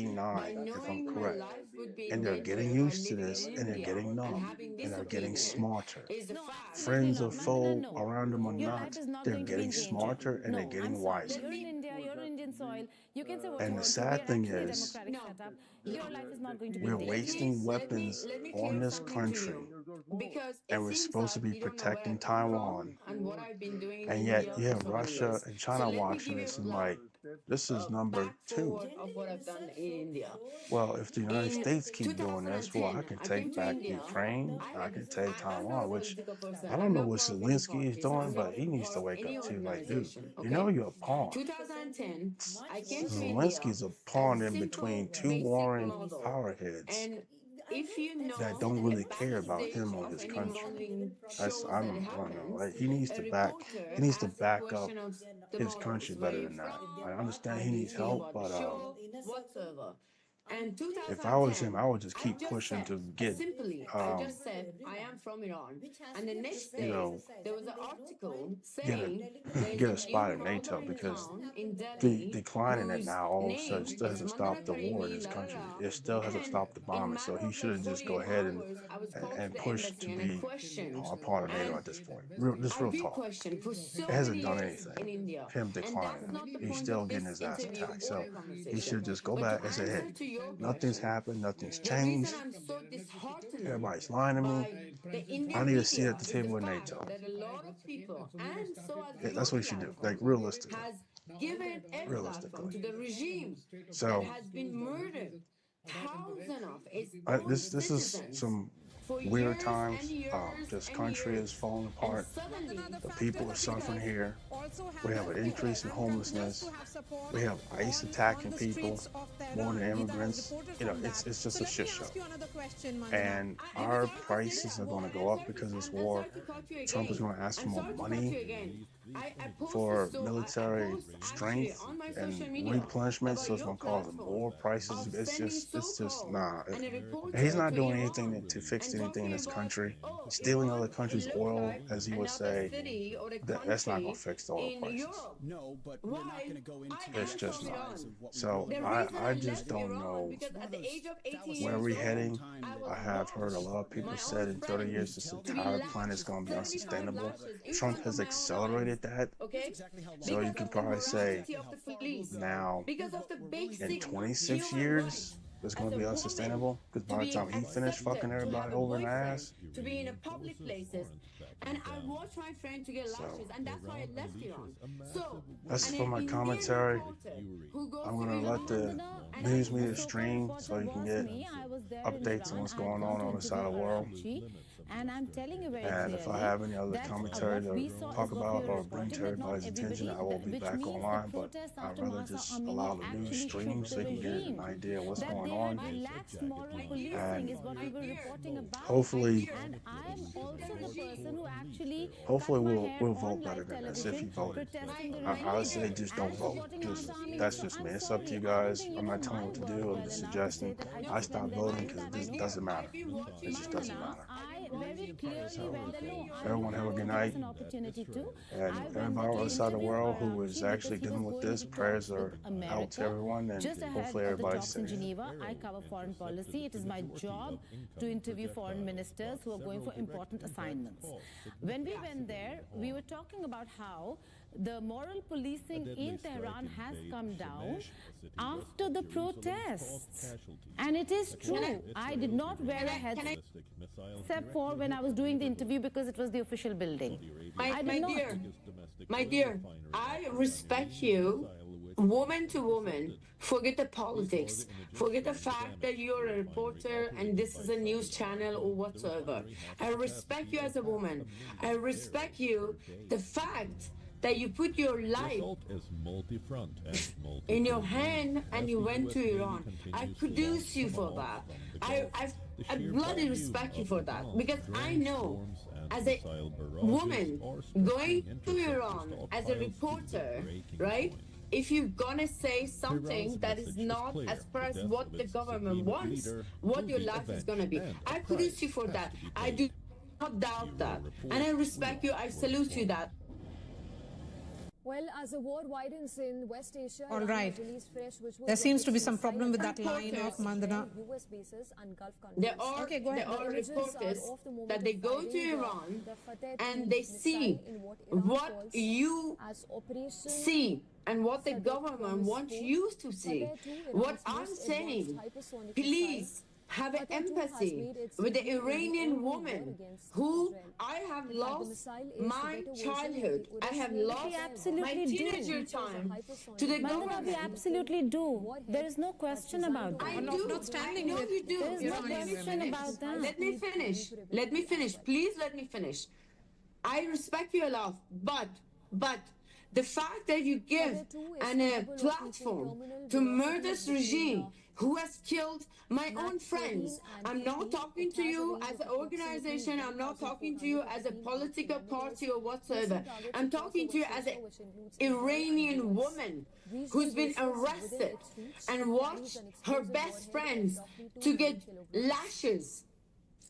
By 1959, if I'm knowing my correct. life would be And in they're danger getting by used to living this, in and they're India getting and numb, having and this they're getting opinion smarter. is a fact. Friends or Absolutely not. foe No. around them or Your not, life is not they're going to be in getting danger. smarter and they're No, I'm getting sorry. wiser. You're in India, you're on Indian soil. You can say what And you the want to. We sad are thing actually a is, democratic setup. Your life is not going to be we're in danger. wasting weapons Let me on clear this something to country, you, because and it we're seems supposed to that be you don't know where I protecting come Taiwan. from and what I've been doing in And yet India you for have so many Russia years. and So China let me watching give you this and like like, this is number back 2. forward of what I've done in India. Well, if the United In States keep doing this, well, I 2010, can I came take to back India. Ukraine, I I had, can take I'm not a Taiwan, which political person. I don't I'm know not what part of any Zelensky is parties. I'm doing, but not he needs part to of wake any up too. Like, dude, organization. you know Okay. you're a pawn. 2010, I came to India Zelensky's a as pawn a in simple, between two basic warring model. power heads And if you know that don't at the really care about backstage him or of his any country. modeling That's shows that I don't know. happens, Like, he needs a to reporter back asks a up question of the his country models. Where are better you than that. from? I understand How he do you needs feel help, about the but show? Whatsoever. And if I was him, 2010, I would just keep I just pushing said, to get, simply, I just said, I am from Iran. And the next you day, know, there was an article get saying there a is get a a spot new in NATO, caller in because town in Delhi declining it whose now all of a sudden name still is hasn't Mandana stopped the war in Karimi, this la la country. la. It still hasn't And stopped the in bombing. So matter he of should like have just go 48 ahead hours, I was called to and the push to embassy and I be questioned. a part of NATO And at this point. Just real I've been talk. questioned for so It hasn't many done years anything. in India. Him And that's declining. not the He's point still of getting this his ass interview attacked. or So a he should conversation. just go But back to and say, hey, answer to your nothing's question, happened, nothing's the reason changed. I'm so disheartened Everybody's lying to me. by the Indian I need a seat media at the is table the in fact NATO. that a lot of people, and so has Yeah, your that's what he should do, like platform, realistically. has given a platform to the regime that So has been murdered thousands of its this own is citizens some for weird years times. and years This and country years. is falling And apart. suddenly, The people are suffering here. We have an increase in homelessness. We have ICE attacking people more than immigrants. You know, it's just a shit show. And our prices are going to go up because of this war. Trump is going to ask for more money for military strength and replenishment, so it's going to cause more prices. It's just nah. He's not doing anything to fix anything in this country. Stealing other countries' oil, as he would say, that's not going to fix the oil prices. No, but we're not going to go into It's just not. So the I just don't know because at the age of 18 where years we're old, heading. I was I have heard a lot of people said in 30 years this entire planet is going to be unsustainable. Trump has accelerated that. Okay? So you can probably say now in 26 years it's going to be unsustainable, because by the time he finished fucking everybody over in the ass, to be in a public places, and I watched my friend to get lashes, and that's why I left Iran. So that's for my commentary. I'm going to let the news media stream so you can get updates on what's going on the side of the world. And I'm telling you very And if I have any other commentary to talk about or bring to everybody's attention, I will be back online. But I'd rather just allow the news stream so you can get an idea of what's going on. And hopefully, we'll vote better than this if you voted. I would say just don't vote. That's just me. It's up to you guys. I'm not telling you what to do. I'm just suggesting I stop voting because it just doesn't matter. It just doesn't matter. So, everyone have a good night. And everybody on the other side of the world who is actually dealing with this, prayers are out to everyone, and hopefully everybody's safe. In Geneva, I cover foreign policy. It is my job to interview foreign ministers who are going for important assignments. When we went there, we were talking about how the moral policing in Tehran has come down after the protests. And it is true. I did not wear a headset except for when I was doing the interview because it was the official building. My dear, I respect you, woman to woman. Forget the politics. Forget the fact that you're a reporter and this is a news channel or whatsoever. I respect you as a woman. I respect you, the fact that you put your life in your hand and you went to Iran. I produce you for that. I bloody respect you for that, because I know as a woman going to Iran as a reporter, right? If you're gonna say something that is not as per as what the government wants, what your life is gonna be. I produce you for that. I do not doubt that. And I respect you, I salute you that. Well, as the war widens in West Asia, all right. There seems to be some problem with that line of Mandana. There are reporters that they go to Iran and they see what you see and what the government wants you to see. What I'm saying, please have an empathy with the Iranian woman who I have lost my childhood. I have lost my teenager time to the government. We absolutely do. There is no question about that. I do. Not standing I know with you do. There is no question about that. Let me finish. Let me finish. Please let me finish. I respect you a lot, but the fact that you give a platform to murderous regime who has killed my own friends. I'm not talking to you as an organization. I'm not talking to you as a political party or whatsoever. I'm talking to you as an Iranian woman who's been arrested and watched her best friends to get lashes.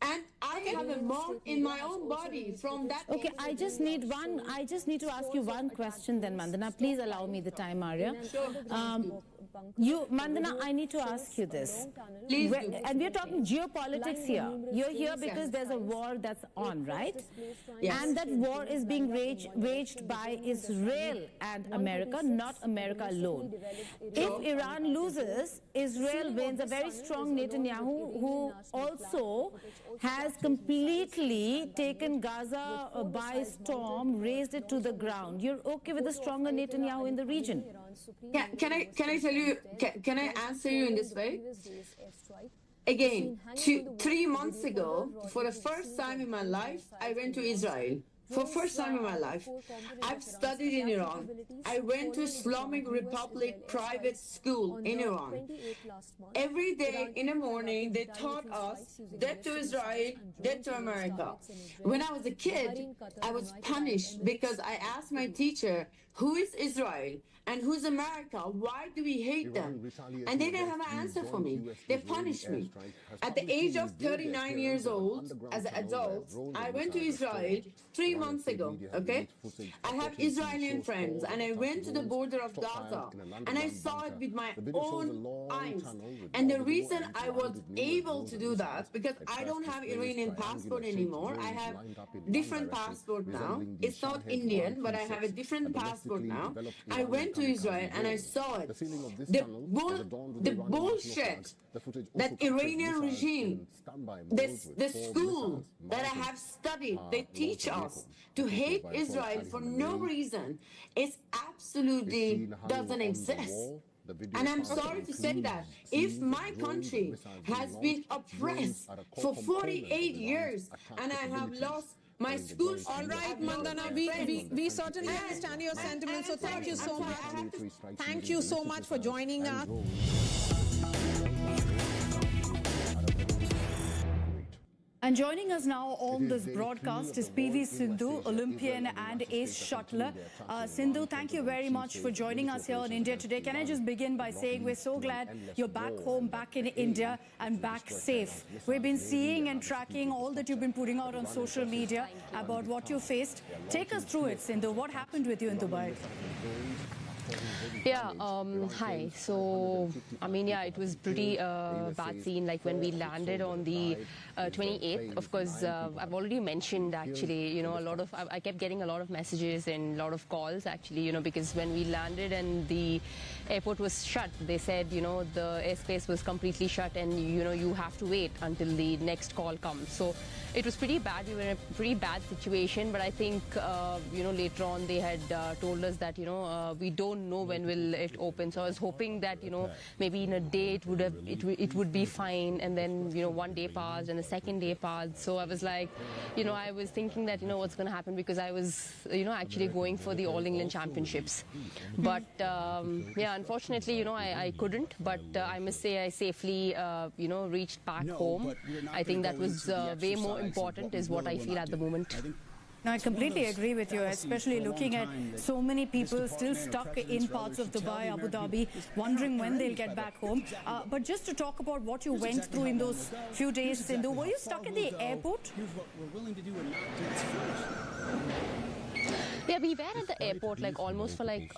And I have a mark in my own body from that. Okay, I just need to ask you one question then, Mandana. Please allow me the time, Arya. Mandana, I need to ask you this. Please do. And we're talking geopolitics here. You're here because there's a war that's on, right? Yes. And that war is being waged by Israel and America, not America alone. If Iran loses, Israel wins. A very strong Netanyahu who also has completely taken Gaza by storm, razed it to the ground. You're okay with a stronger Netanyahu in the region? Can I tell you, can I answer you in this way? Again, 3 months ago, for the first time in my life, I went to Israel. For the first time in my life, I've studied in Iran. I went to Islamic Republic private school in Iran. Every day in the morning, they taught us, death to Israel, death to America. When I was a kid, I was punished because I asked my teacher, who is Israel and who's America? Why do we hate them? And they didn't have an answer for me. They punished me. At the age of 39 years old, as an adult, I went to Israel 3 months ago, okay? I have Israeli friends, and I went to the border of Gaza, and I saw it with my own eyes. And the reason I was able to do that, because I don't have Iranian passport anymore. I have different passport now. It's not Indian, but I have a different passport now. I went to Israel and I saw it. The bullshit that Iranian regime, the school that I have studied, they teach us to hate Israel for no reason. It absolutely doesn't exist. And I'm sorry to say that if my country has been oppressed for 48 years and I have lost my school. All right, Mandana, we certainly understand your sentiments, so thank you so much. Thank you so much for joining us. And joining us now on this broadcast is PV Sindhu, Olympian and ace shuttler. Sindhu, thank you very much for joining us here in India today. Can I just begin by saying we're so glad you're back home, back in India, and back safe. We've been seeing and tracking all that you've been putting out on social media about what you faced. Take us through it, Sindhu. What happened with you in Dubai? Yeah, hi. So, I mean, yeah, it was pretty bad scene, like when we landed on the 28th. Of course, I've already mentioned, actually, you know, I kept getting a lot of messages and a lot of calls, actually, you know, because when we landed and the airport was shut, they said, you know, the airspace was completely shut and, you know, you have to wait until the next call comes. So it was pretty bad. We were in a pretty bad situation, but I think, you know, later on they had told us that, you know, we don't know when will it open. So I was hoping that, you know, maybe in a day it would be fine. And then, you know, one day passed and the second day passed. So I was like, you know, I was thinking that, you know, what's going to happen, because I was, you know, actually going for the All England Championships. But, yeah, unfortunately, you know, I couldn't. But I must say I safely, you know, reached back home. I think that was way more important is what I feel at the moment. No, I completely agree with you, especially looking at so many people still stuck in parts of Dubai, Abu Dhabi, wondering when they'll get back home. But just to talk about what you went through in those few days, Sindhu, were you stuck at the airport? Yeah, we were at the airport like almost for like,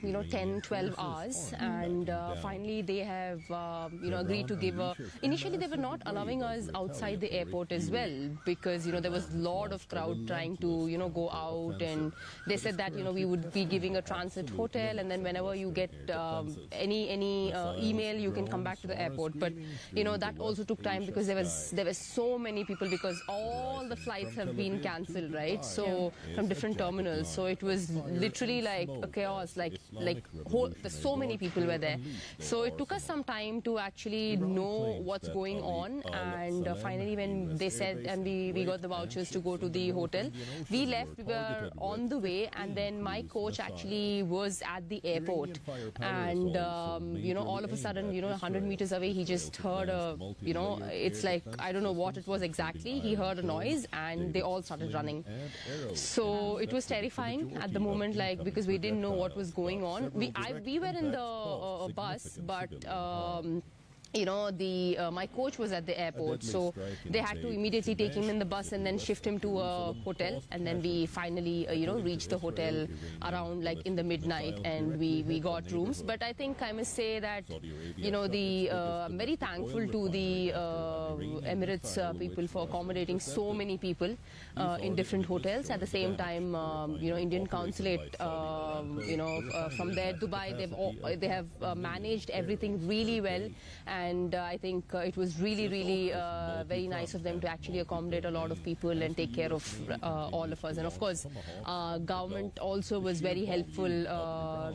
you know, 10, 12 hours. And finally they have, you know, agreed to give initially they were not allowing us outside the airport as well, because, you know, there was a lot of crowd trying to, you know, go out. And they said that, you know, we would be giving a transit hotel, and then whenever you get any email, you can come back to the airport. But, you know, that also took time because there were so many people, because all the flights have been cancelled, right? So from different terminals. terminal. So it was literally like a chaos, so many people were there. So it took us some time to actually know what's going on, and finally when they said, and we got the vouchers to go to the hotel, we left, we were on the way, and then my coach actually was at the airport, and all of a sudden, 100 meters away, he just heard it's like, I don't know what it was exactly, he heard a noise and they all started running. So it was terrifying at the moment, because we didn't know what was going on. We were in the bus, but my coach was at the airport, so they had to immediately take him in the bus and then shift him to a hotel, and then we finally reached the hotel around in the midnight, and we got rooms. But I think I must say that I'm very thankful to the Emirates people for accommodating so many people in different hotels. At the same time, Indian consulate from there, Dubai, they have managed everything really well. And I think it was really, really very nice of them to actually accommodate a lot of people and take care of all of us. And of course, government also was very helpful.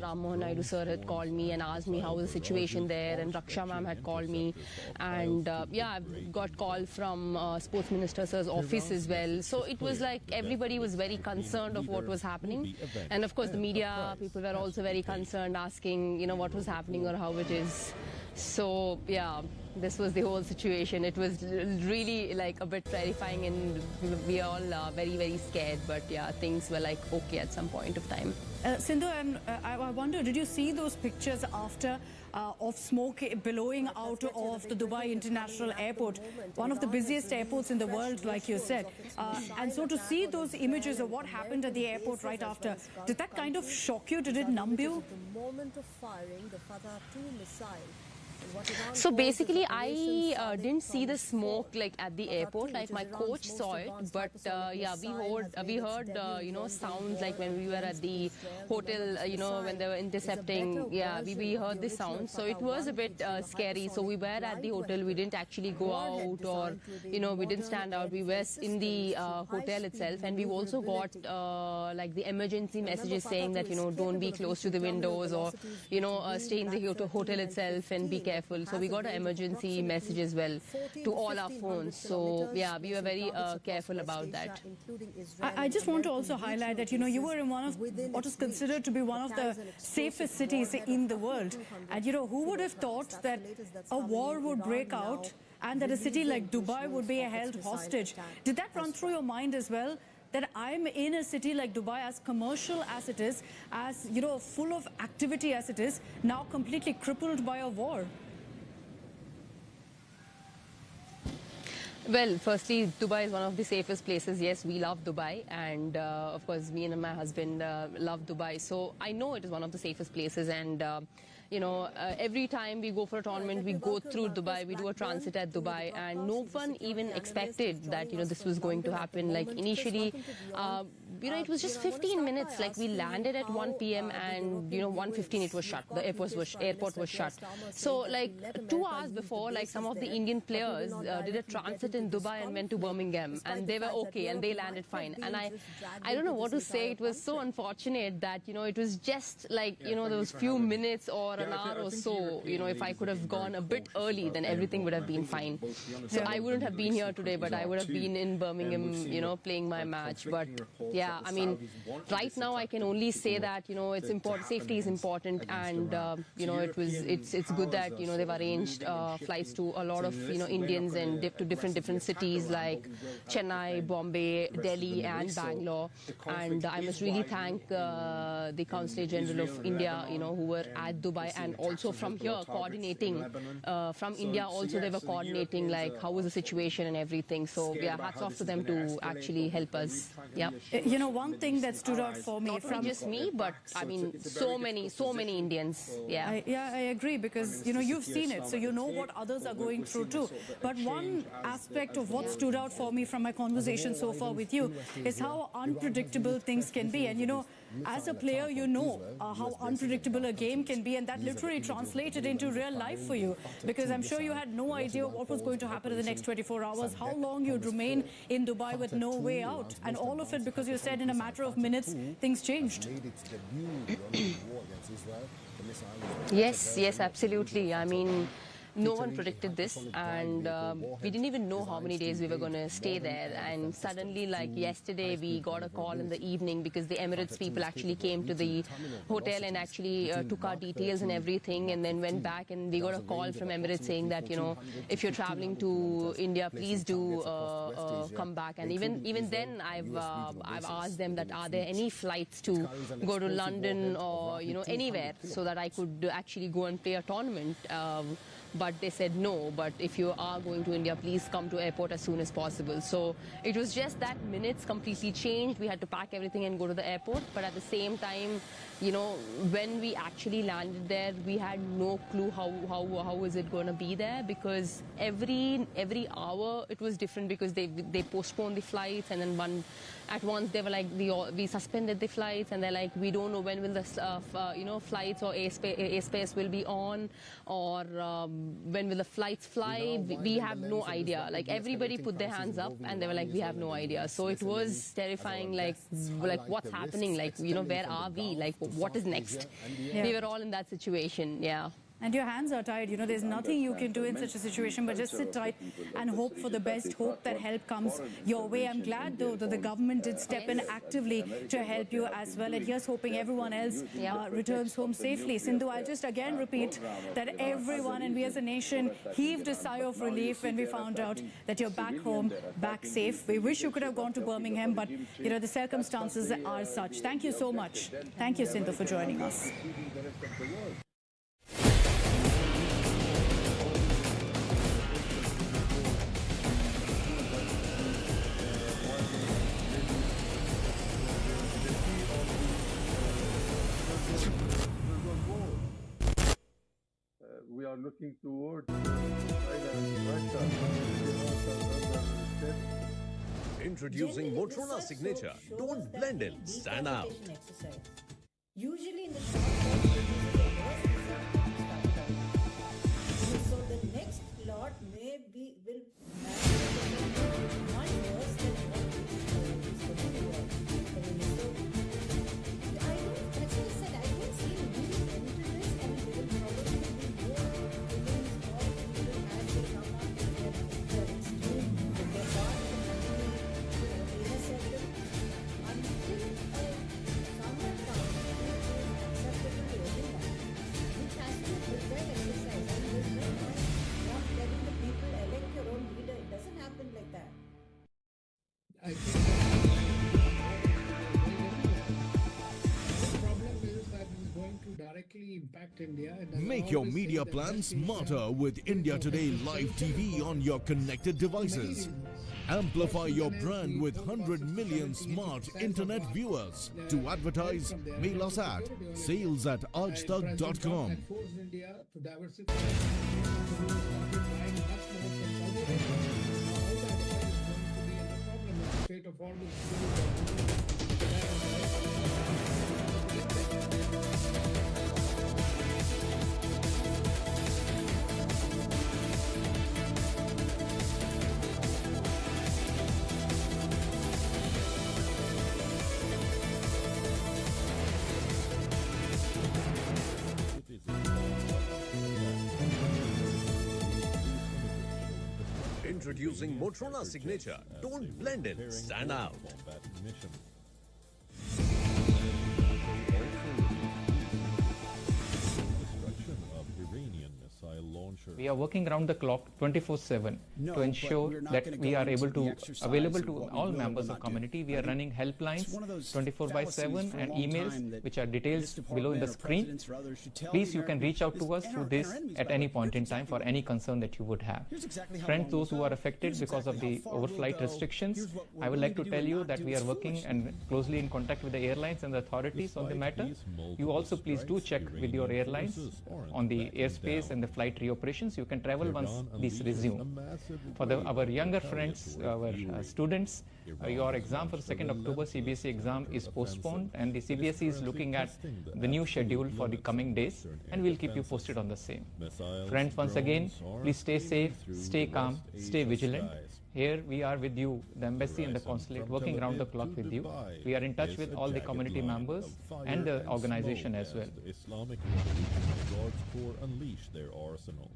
Ram Mohan Naidu sir had called me and asked me how was the situation there, and Raksha ma'am had called me. And I've got call from Sports Minister sir's office as well. So it was like everybody was very concerned of what was happening. And of course, the media people were also very concerned, asking, what was happening or how it is. So this was the whole situation. It was really a bit terrifying, and we are all very, very scared. But things were okay at some point of time. Sindhu, and I wonder, did you see those pictures after of smoke billowing out of the Dubai International Airport, one of the busiest airports in the world, like you said? And so to see those images of what happened at the airport right after, did that kind of shock you? Did it numb you? The moment of firing the Fatah 2 missile. So basically, I didn't see the smoke at the airport. My coach saw it, but we heard sounds when we were at the hotel. When they were intercepting. We heard the sound. So it was a bit scary. So we were at the hotel. We didn't actually go out, or we didn't stand out. We were in the hotel itself, and we've also got the emergency messages saying that don't be close to the windows, or stay in the hotel itself and be careful. So we got an emergency message as well to all our phones. So we were very careful about that. I just want to also highlight that you were in one of what is considered to be one of the safest cities in the world, and who would have thought that a war would break out and that a city like Dubai would be held hostage? Did that run through your mind as well? That I'm in a city like Dubai, as commercial as it is, as full of activity as it is, now completely crippled by a war. Well, firstly, Dubai is one of the safest places. Yes, we love Dubai, and of course, me and my husband love Dubai. So I know it is one of the safest places, and every time we go for a tournament, we go through Dubai, we do a transit at Dubai, and no one even expected that, this was going to happen. Initially, it was just 15 minutes. We landed at 1 p.m. and, 1:15 it was shut. The airport was shut. So, 2 hours before, some of the Indian players did a transit in Dubai and went to Birmingham, and they were okay, and they landed fine. And I don't know what to say. It was so unfortunate that, it was just those few minutes or an hour or so, if I could have gone a bit early, then everything would have been fine. So I wouldn't have been here today, but I would have been in Birmingham, playing my match. But I mean, right now I can only say that, it's important, safety is important, and, it's good that, they've arranged flights to a lot of, Indians and to different cities like Chennai, Bombay, Delhi and Bangalore. And I must really thank the Consulate General of India, who were at Dubai, and also from here coordinating. From India also they were coordinating, how was the situation and everything. So hats off to them to actually help us. Yeah. One thing that stood out for me, not just me, but I mean so many Indians. Yeah. I agree, because you've seen it, so you know what others are going through too. But one aspect of what stood out for me from my conversation so far with you is how unpredictable things can be. And as a player, you know how unpredictable a game can be, and that literally translated into real life for you, because I'm sure you had no idea what was going to happen in the next 24 hours, how long you'd remain in Dubai with no way out, and all of it because you said in a matter of minutes things changed. Yes, absolutely. I mean, no one predicted this, and we didn't even know how many days we were going to stay there. And suddenly, like yesterday, we got a call in the evening because the Emirates people actually came to the hotel and actually took our details and everything, and then went back, and we got a call from Emirates saying that, you know, if you're traveling to India, please do come back. And even then, I've asked them that are there any flights to go to London or, you know, anywhere so that I could actually go and play a tournament. But they said no, but if you are going to India, please come to airport as soon as possible. So it was just that minutes completely changed. We had to pack everything and go to the airport. But at the same time, you know, when we actually landed there, we had no clue how is it going to be there, because every hour it was different, because they postponed the flights, and then at once they were like, we suspended the flights, and they're like, we don't know when will the you know, flights or airspace will be on, or when will the flights fly. We have no idea. Like, everybody put their hands up and they were like, we have no idea. So it was terrifying, like what's happening, like, you know, where are we, like what is next? Yeah. We were all in that situation. Yeah. And your hands are tied. You know, there's nothing you can do in such a situation but just sit tight and hope for the best, hope that help comes your way. I'm glad, though, that the government did step in actively to help you as well. And here's hoping everyone else returns home safely. Sindhu, I'll just again repeat that everyone, and we as a nation, heaved a sigh of relief when we found out that you're back home, back safe. We wish you could have gone to Birmingham, but, you know, the circumstances are such. Thank you so much. Thank you, Sindhu, for joining us. We are looking towards Russia. Introducing Motorola Signature. Don't blend in, stand out. Usually in the short so the next lot will much worse than what is going to work. That's what I said, I don't see a real end to this. I mean, there will probably be more villains or people as they come up with their extreme, with their part of the data set them until someone comes acceptable to everyone, which has to be a well exercise. And there's no point not letting the people elect your own leader. It doesn't happen like that. I think the problem is that it is going to directly impact India. Make your media plan smarter with India Today Live TV on your connected devices. Amplify your brand with 100 million smart internet viewers. To advertise, mail us at sales@aajtak.com. Force India to diversify buying much more from Saudi Arabia. All that is going to be a problem in the state of all Introducing Motorola Signature. Don't blend in, stand out. We are working around the clock 24/7 to ensure that we are able to available to all members of community. We are running helplines 24/7 and emails which are details below in the screen. Please, you can reach out to us through this at any point in time for any concern that you would have. Friends, those who are affected because of the overflight restrictions, I would like to tell you that we are working and closely in contact with the airlines and the authorities on the matter. You also please do check with your airlines on the airspace and the flight reoperations, restrictions. You can travel once these resume. For our younger friends, our students, your exam for 2nd October CBSE exam is postponed, and the CBSE is looking at the new schedule for the coming days, and we'll keep you posted on the same. Friends, once again, please stay safe, stay calm, stay vigilant. Here we are with you, the embassy and the consulate, working round the clock with you. We are in touch with all the community members and the organization as well. The Islamic Revolutionary Guards Corps unleashed their arsenal.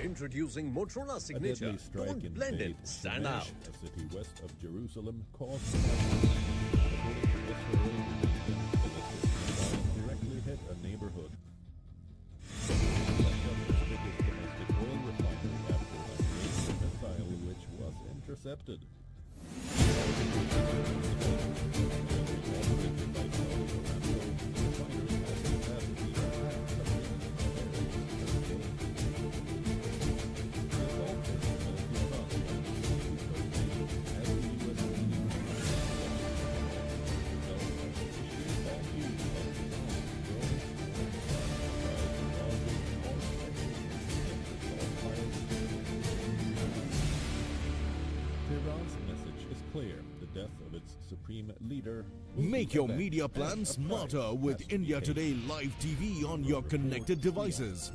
Introducing Motorola Signature. Don't blend in, stand out. A city west of Jerusalem caused directly hit a neighborhood. Biggest domestic oil refinery after a missile which was intercepted. Tehran's message is clear. The death of its supreme leader. Make your media plan smarter with India Today Live TV on your connected devices.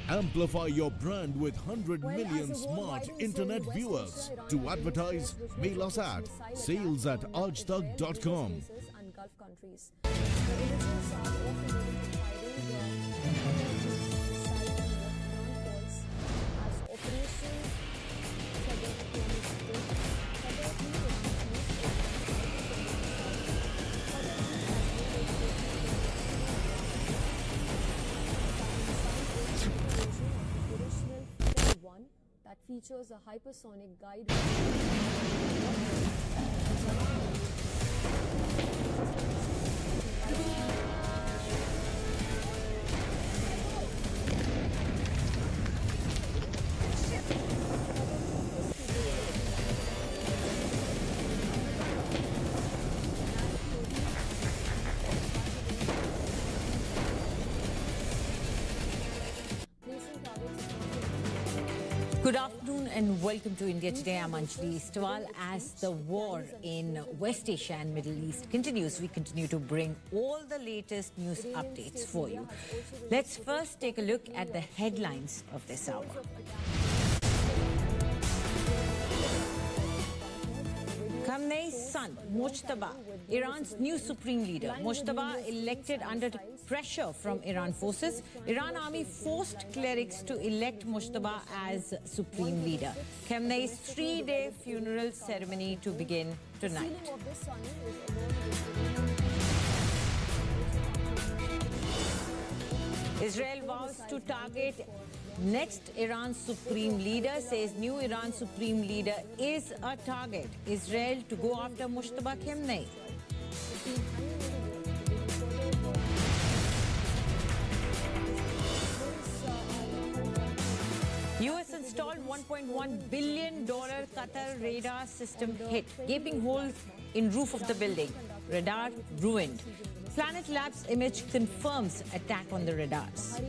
Amplify your brand with 100 million smart internet viewers. To advertise, mail us at sales@aajtak.com. That features a hypersonic guide. Good afternoon and welcome to India Today. I'm Anjali Istwal. As the war in West Asia and Middle East continues, we continue to bring all the latest news updates for you. Let's first take a look at the headlines of this hour. Khamenei's son, Mojtaba, Iran's new supreme leader. Mojtaba elected under pressure from Iran forces. Iran army forced clerics to elect Mojtaba as supreme leader. Khamenei's 3-day funeral ceremony to begin tonight. Israel vows to target next Iran supreme leader, says new Iran supreme leader is a target. Israel to go after Mojtaba Khamenei. US installed $1.1 billion Qatar radar system hit. Gaping holes in roof of the building. Radar ruined. Planet Labs image confirms attack on the radars.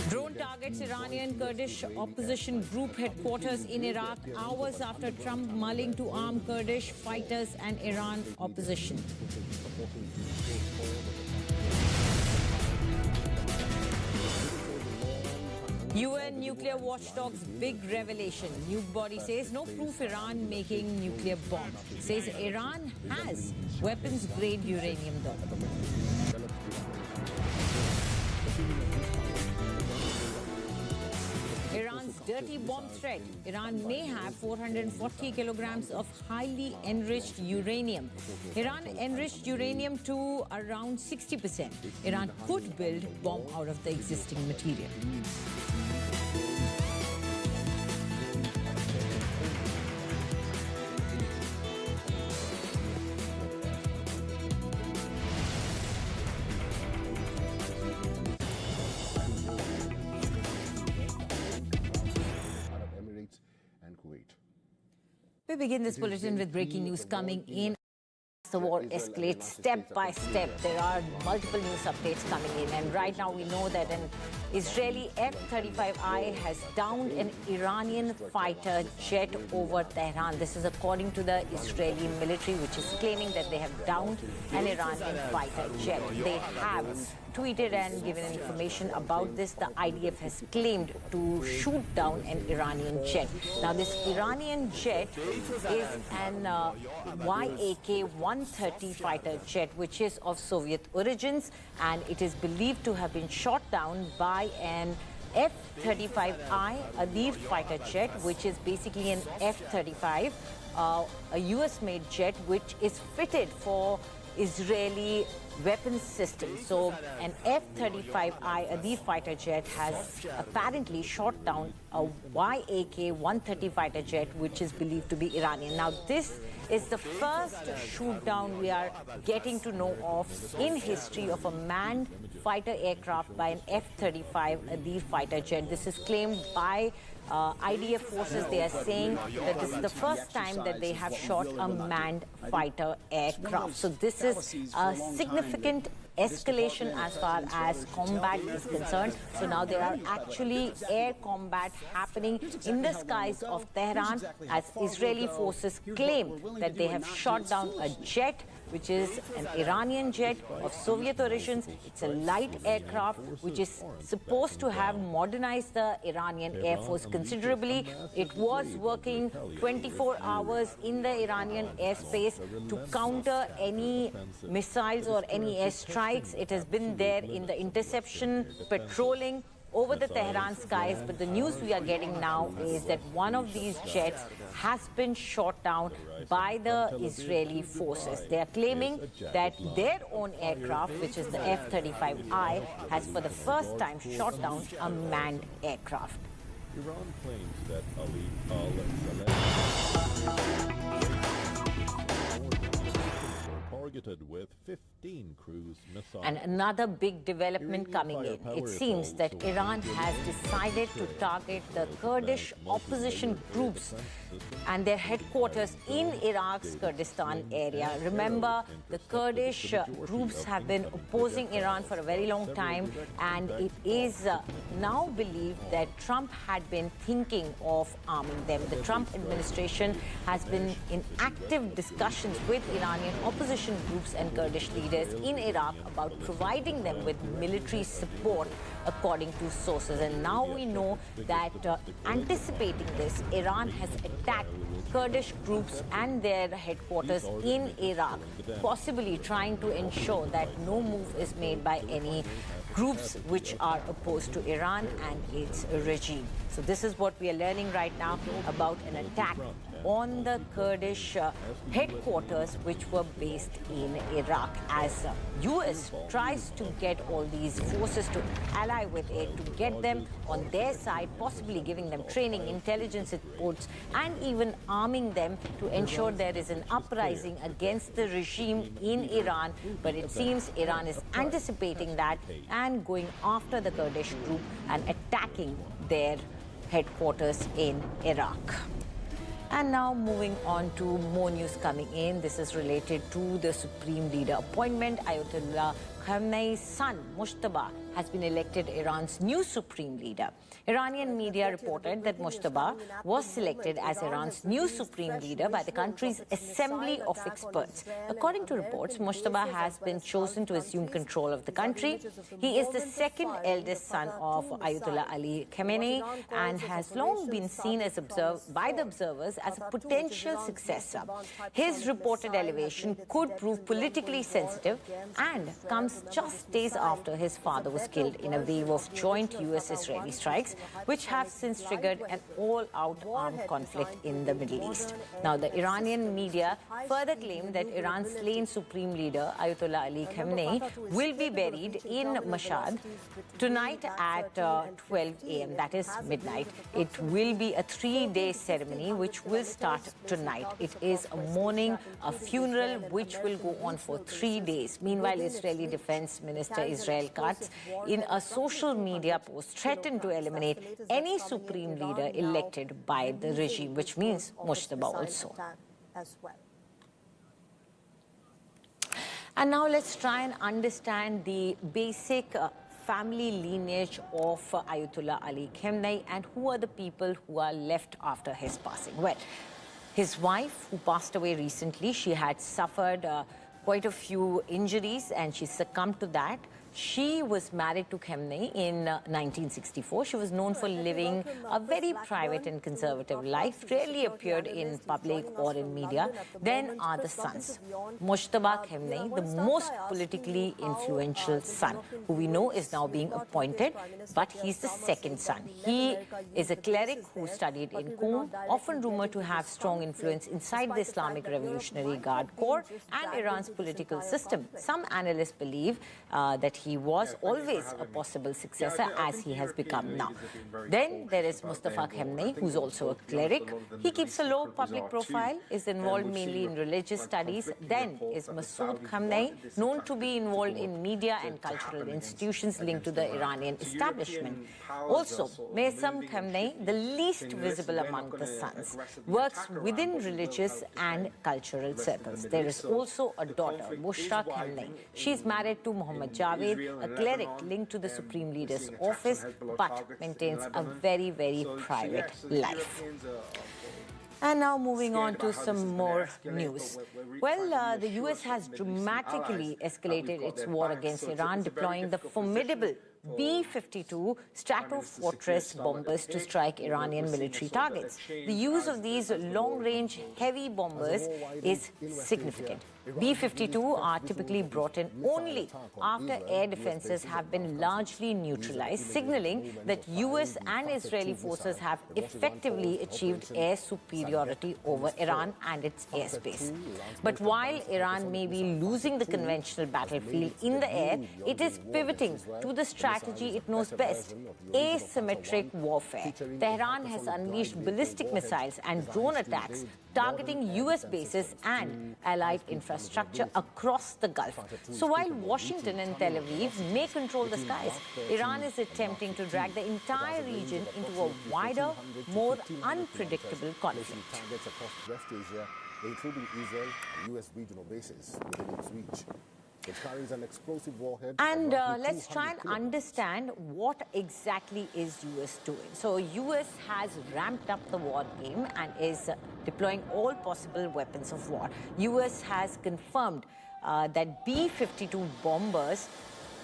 Drone targets Iranian Kurdish opposition group headquarters in Iraq hours after Trump mulling to arm Kurdish fighters and Iran opposition. UN nuclear watchdog's big revelation. New body says no proof Iran making nuclear bomb. Says Iran has weapons-grade uranium though. Iran's dirty bomb threat. Iran may have 440 kilograms of highly enriched uranium. Iran enriched uranium to around 60%. Iran could build bomb out of the existing material. We begin this bulletin with breaking news coming in. The war escalates step by step. There are multiple news updates coming in, and right now we know that an Israeli F-35I has downed an Iranian fighter jet over Tehran. This is according to the Israeli military, which is claiming that they have downed an Iranian fighter jet. They have tweeted and given information about this. The IDF has claimed to shoot down an Iranian jet. Now, this Iranian jet is an Yak-130 fighter jet, which is of Soviet origins, and it is believed to have been shot down by an F-35I, a Adir fighter jet, which is basically an F-35, a US-made jet, which is fitted for Israeli weapons systems. So an F-35I, a Adir fighter jet, has apparently shot down a Yak-130 fighter jet, which is believed to be Iranian. Now, this is the first shoot down we are getting to know of in history of a manned fighter aircraft by an F-35 Adir fighter jet. This is claimed by IDF forces. They are saying that this is the first time that they have shot a manned fighter aircraft. So this is a significant escalation as far as combat is concerned. So now there are actually air combat happening in the skies of Tehran as Israeli forces claim that they have shot down a jet, which is an Iranian jet of Soviet origins. It's a light aircraft which is supposed to have modernized the Iranian Air Force considerably. It was working 24 hours in the Iranian airspace to counter any missiles or any airstrikes. It has been there in the interception, patrolling over the Tehran skies, but the news we are getting now is that one of these jets has been shot down by the Israeli forces. They are claiming that their own aircraft, which is the F-35I, has for the first time shot down a manned aircraft. Iran claims that Ali al-Saleh targeted with 15 cruise missiles. And another big development coming in. It seems that Iran has decided to target the Kurdish opposition groups and their headquarters in Iraq's Kurdistan area. Remember, the Kurdish groups have been opposing Iran for a very long time, and it is now believed that Trump had been thinking of arming them. The Trump administration has been in active discussions with Iranian opposition groups and Kurdish leaders in Iraq about providing them with military support, according to sources. And now we know that anticipating this, Iran has attacked Kurdish groups and their headquarters in Iraq, possibly trying to ensure that no move is made by any groups which are opposed to Iran and its regime. So this is what we are learning right now about an attack on the Kurdish headquarters which were based in Iraq, as US tries to get all these forces to ally with it, to get them on their side, possibly giving them training, intelligence reports, and even arming them to ensure there is an uprising against the regime in Iran. But it seems Iran is anticipating that and going after the Kurdish group and attacking their headquarters in Iraq. And now moving on to more news coming in. This is related to the Supreme Leader appointment. Ayatollah Khamenei's son, Mujtaba, has been elected Iran's new Supreme Leader. Iranian media reported that Mujtaba was selected as Iran's new Supreme Leader by the country's Assembly of Experts. According to reports, Mujtaba has been chosen to assume control of the country. He is the second eldest son of Ayatollah Ali Khamenei and has long been seen as by the observers as a potential successor. His reported elevation could prove politically sensitive and comes comes just days after his father was killed in a wave of joint US-Israeli strikes, which have since triggered an all-out armed conflict in the Middle East. Now, the Iranian media further claimed that Iran's slain supreme leader, Ayatollah Ali Khamenei, will be buried in Mashhad tonight at 12 a.m., that is midnight. It will be a 3-day ceremony which will start tonight. It is a mourning, a funeral which will go on for 3 days. Meanwhile, Israeli Defense Minister Israel Katz, in a social media post, threatened to eliminate any supreme leader elected by the regime, which means Mujtaba also. And now let's try and understand the basic family lineage of Ayatollah Ali Khamenei and who are the people who are left after his passing. Well, his wife, who passed away recently, she had suffered quite a few injuries and she succumbed to that. She was married to Khamenei in 1964. She was known for living a very private and conservative life, rarely appeared in public or in media. Then are the sons. Mujtaba Khamenei, the most politically influential son, who we know is now being appointed, but he's the second son. He is a cleric who studied in Qom, often rumored to have strong influence inside the Islamic Revolutionary Guard Corps and Iran's political system. Some analysts believe that he was always a possible successor, as he has become now. Then there is Mustafa Khamenei, who's also a cleric. He keeps a low public profile, is involved mainly in religious studies. Then is Masood Khamenei, known to be involved in media and cultural institutions linked to the Iranian establishment. Also, Maysam Khamenei, the least visible among the sons, works within religious and cultural circles. There is also a daughter, Bushra Khamenei. She's married to Muhammad Javed, a cleric linked to the Supreme Leader's office, but maintains a very, very private life. And now moving on to some more news. Well, the US has dramatically escalated its war against Iran, deploying the formidable B-52 Stratofortress bombers to strike Iranian military targets. The use of these long-range heavy bombers is significant. B-52 are typically brought in only after air defenses have been largely neutralized, signaling that US and Israeli forces have effectively achieved air superiority over Iran and its airspace. But while Iran may be losing the conventional battlefield in the air, it is pivoting to the strategy it knows best: asymmetric warfare. Tehran has unleashed ballistic missiles and drone attacks targeting US bases and allied infrastructure across the Gulf. So while Washington and Tel Aviv may control the skies, Iran is attempting to drag the entire region into a wider, more unpredictable conflict. Targets across West Asia, including Israel and US regional bases within its reach. It carries an explosive warhead. And let's try and understand what exactly is US doing. So US has ramped up the war game and is deploying all possible weapons of war. US has confirmed that B-52 bombers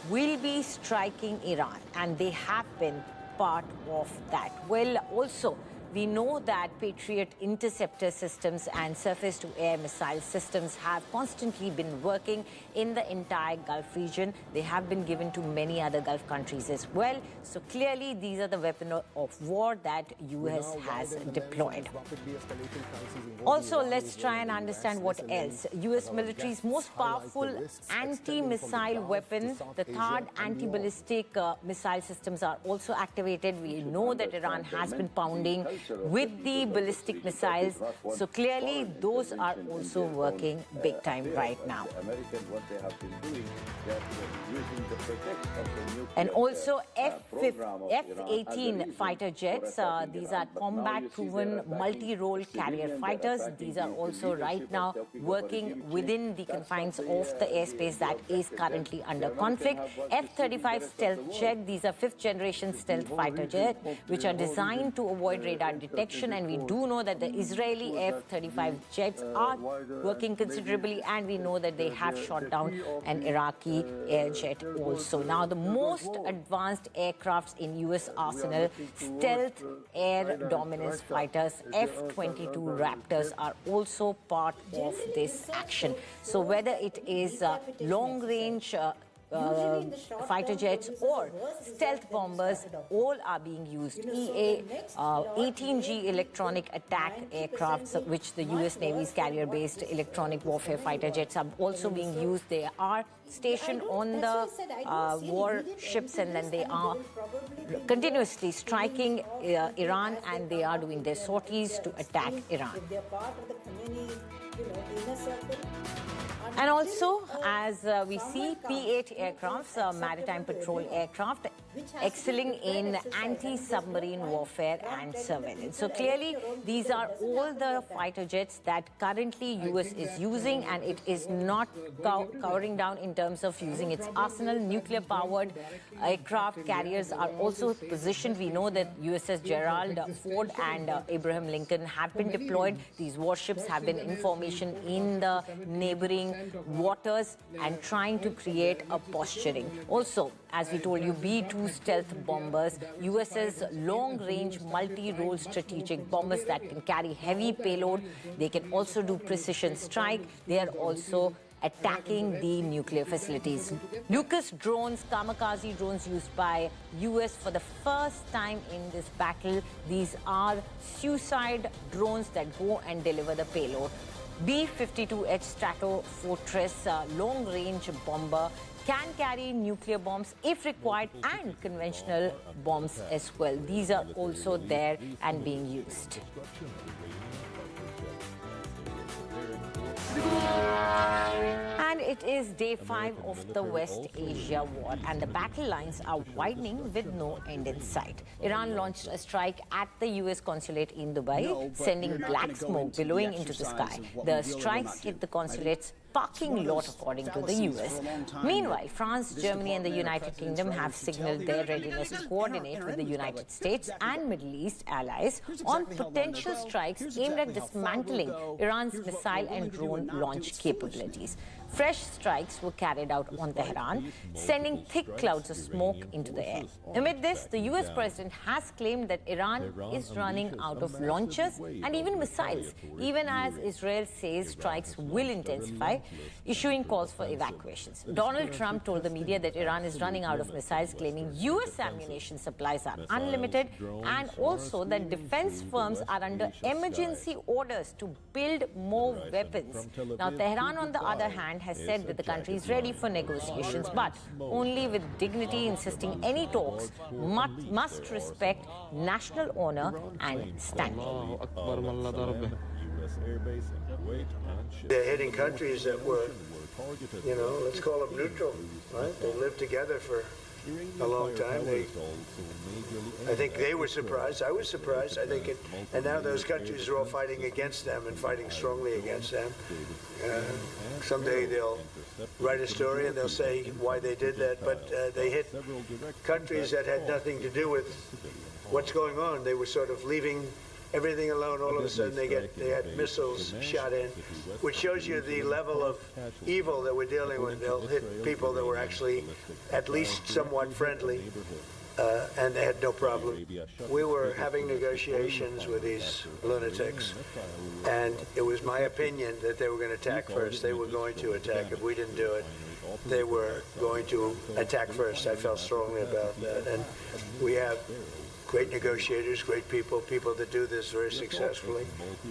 will be striking Iran, and they have been part of that. Well, also, we know that Patriot interceptor systems and surface-to-air missile systems have constantly been working in the entire Gulf region. They have been given to many other Gulf countries as well. So clearly, these are the weapons of war that US has deployed. Also, let's try and understand what else. US military's most powerful anti-missile weapon, the THAAD anti-ballistic missile systems, are also activated. We know that Iran has been pounding with the ballistic missiles. So clearly, those are also working big time right now. And also F-18 fighter jets. These are combat-proven multi-role carrier fighters. These are also right now working within the confines of the airspace that is currently under conflict. F-35 stealth jet. These are fifth-generation stealth fighter jets, which are designed to avoid radar detection, and we do know that the Israeli F-35 jets are working considerably, and we know that they have shot down an Iraqi air jet also. Now, the most advanced aircrafts in US arsenal, stealth air dominance fighters, F-22 Raptors, are also part of this action. So whether it is long-range fighter jets or stealth bombers, all are being used. EA-18G electronic attack aircrafts, which the US Navy's carrier-based electronic warfare fighter jets are also being used. They are stationed on the warships, and then they are continuously striking Iran, and they are doing their sorties to attack Iran. And also, as we see, P-8 aircrafts, maritime patrol aircraft, excelling in anti-submarine warfare and surveillance. So clearly, these are all the fighter jets that currently US is using, and it is not cowering down in terms of using its arsenal. Nuclear-powered aircraft carriers are also positioned. We know that USS Gerald Ford and Abraham Lincoln have been deployed. These warships have been in formation in the neighboring waters and trying to create a posturing. Also, as we told you, B-2 stealth bombers, US's long-range multi-role strategic bombers that can carry heavy payload. They can also do precision strike. They are also attacking the nuclear facilities. Lucas drones, kamikaze drones used by US for the first time in this battle. These are suicide drones that go and deliver the payload. B-52H Stratofortress long-range bomber can carry nuclear bombs if required, and conventional bombs as well. These are also there and being used. And it is day 5 of the West Asia war, and the battle lines are widening with no end in sight. Iran launched a strike at the US consulate in Dubai, sending black smoke billowing into the sky. The strikes hit the consulate's parking lot, according to the US. Meanwhile, France, Germany and the United Kingdom have signaled their readiness to coordinate with the United States and Middle East allies on potential strikes aimed at dismantling Iran's missile and drone launch capabilities. Fresh strikes were carried out on Tehran, sending thick clouds of smoke into the air. Amid this, the US president has claimed that Iran is running out of launchers and even missiles, even as Israel says strikes will intensify, issuing calls for evacuations. Donald Trump told the media that Iran is running out of missiles, claiming US ammunition supplies are unlimited, and also that defense firms are under emergency orders to build more weapons. Now, Tehran, on the other hand, has said that the country is ready for negotiations, but only with dignity, insisting any talks must respect national honor and standing. They're hitting countries that were, you know, let's call them neutral, right? They lived together for a long time. I think they were surprised. I was surprised. I think and now those countries are all fighting against them and fighting strongly against them. Someday they'll write a story and they'll say why they did that, but they hit countries that had nothing to do with what's going on. They were sort of leaving everything alone. All of a sudden they had missiles shot in, which shows you the level of evil that we're dealing with. They'll hit people that were actually at least somewhat friendly, and they had no problem. We were having negotiations with these lunatics, and it was my opinion that they were going to attack first. They were going to attack. If we didn't do it, they were going to attack first. I felt strongly about that, and we have great negotiators, great people, people that do this very successfully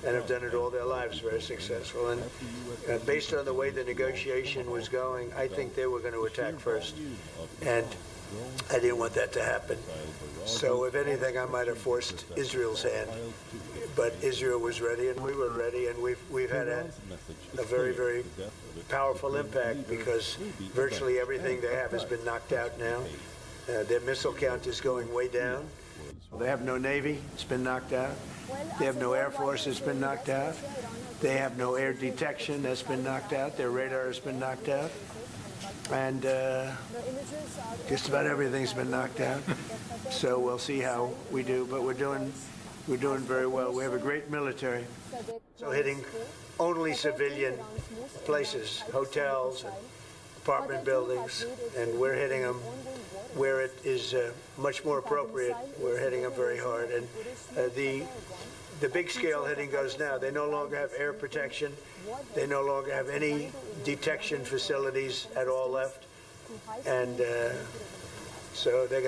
and have done it all their lives very successful. And based on the way the negotiation was going, I think they were going to attack first. And I didn't want that to happen. So if anything, I might have forced Israel's hand. But Israel was ready and we were ready, and we've had a very, very powerful impact because virtually everything they have has been knocked out now. Their missile count is going way down. They have no Navy, it's been knocked out. They have no Air Force, it's been knocked out. They have no air detection, that's been knocked out. Their radar has been knocked out. And just about everything's been knocked out. So we'll see how we do, but we're doing very well. We have a great military. So hitting only civilian places, hotels, and apartment buildings, and we're hitting them where it is much more appropriate. We're hitting them very hard, and the big scale hitting goes now. They no longer have air protection. They no longer have any detection facilities at all left. and so they're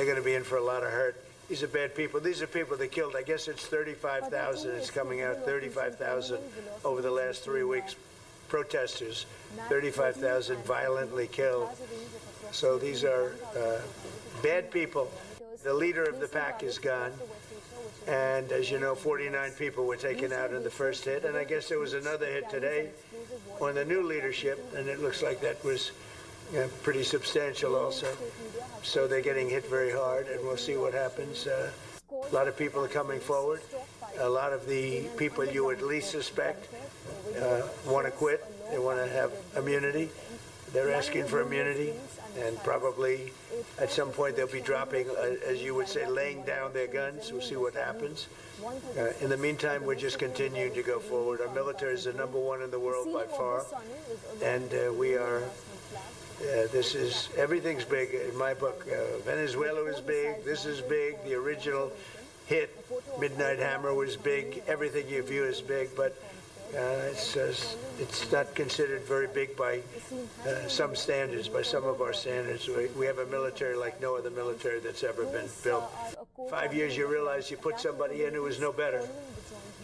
gonna be in for a lot of hurt. These are bad people. These are people that killed. I guess it's 35,000. It's coming out 35,000 over the last 3 weeks. Protesters, 35,000 violently killed. So these are bad people. The leader of the pack is gone. And as you know, 49 people were taken out in the first hit. And I guess there was another hit today on the new leadership. And it looks like that was pretty substantial also. So they're getting hit very hard, and we'll see what happens. A lot of people are coming forward. A lot of the people you would least suspect want to quit. They want to have immunity. They're asking for immunity, and probably at some point they'll be dropping, as you would say, laying down their guns. We'll see what happens. In the meantime, we're just continuing to go forward. Our military is the #1 in the world by far, and we are. Everything's big in my book. Venezuela was big. This is big. The original hit, Midnight Hammer, was big. Everything you view is big, but it's not considered very big by some standards, by some of our standards. We have a military like no other military that's ever been built. 5 years, you realize you put somebody in who is no better.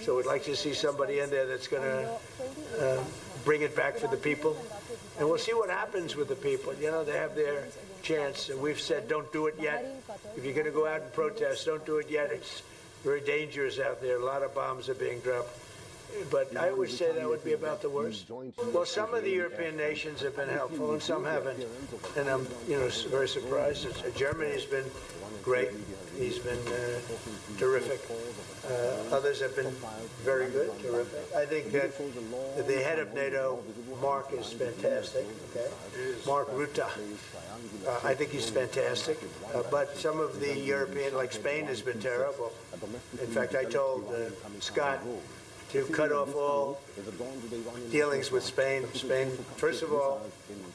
So we'd like to see somebody in there that's going to bring it back for the people. And we'll see what happens with the people. You know, they have their chance. And we've said, don't do it yet. If you're going to go out and protest, don't do it yet. It's very dangerous out there. A lot of bombs are being dropped. But I would say that would be about the worst. Well, some of the European nations have been helpful and some haven't. And I'm, very surprised. Germany has been great. He's been terrific. Others have been very good, terrific. I think that the head of NATO, Mark, is fantastic. Okay? Mark Rutte. I think he's fantastic. But some of the European, like Spain, has been terrible. In fact, I told Scott to cut off all dealings with Spain. Spain, first of all,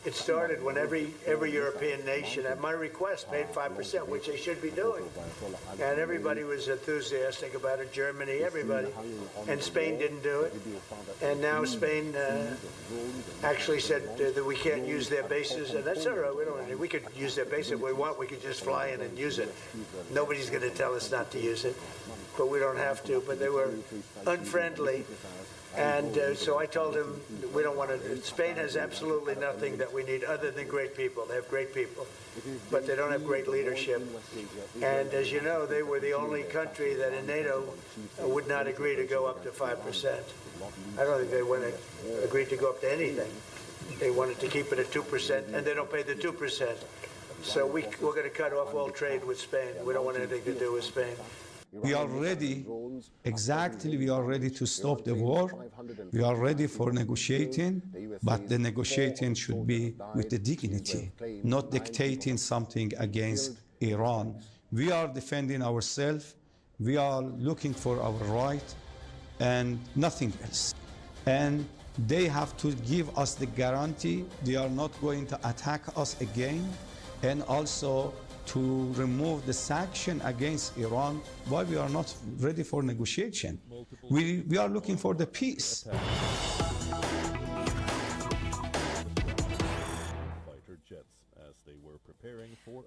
it started when every European nation, at my request, made 5%, which they should be doing. And everybody was enthusiastic about it, Germany, everybody. And Spain didn't do it. And now Spain actually said that we can't use their bases, and that's all right. We could use their base if we want. We could just fly in and use it. Nobody's going to tell us not to use it. But we don't have to. But they were unfriendly. And so I told him, we don't want to. Spain has absolutely nothing that we need other than great people. They have great people, but they don't have great leadership. And as you know, they were the only country that in NATO would not agree to go up to 5%. I don't think they agreed to go up to anything. They wanted to keep it at 2%, and they don't pay the 2%. So we're going to cut off all trade with Spain. We don't want anything to do with Spain. We are ready, we are ready to stop the war. We are ready for negotiating, but the negotiating should be with the dignity, not dictating something against Iran. We are defending ourselves. We are looking for our right and nothing else. And they have to give us the guarantee they are not going to attack us again, and also to remove the sanction against Iran. Why we are not ready for negotiation? We are looking for the peace.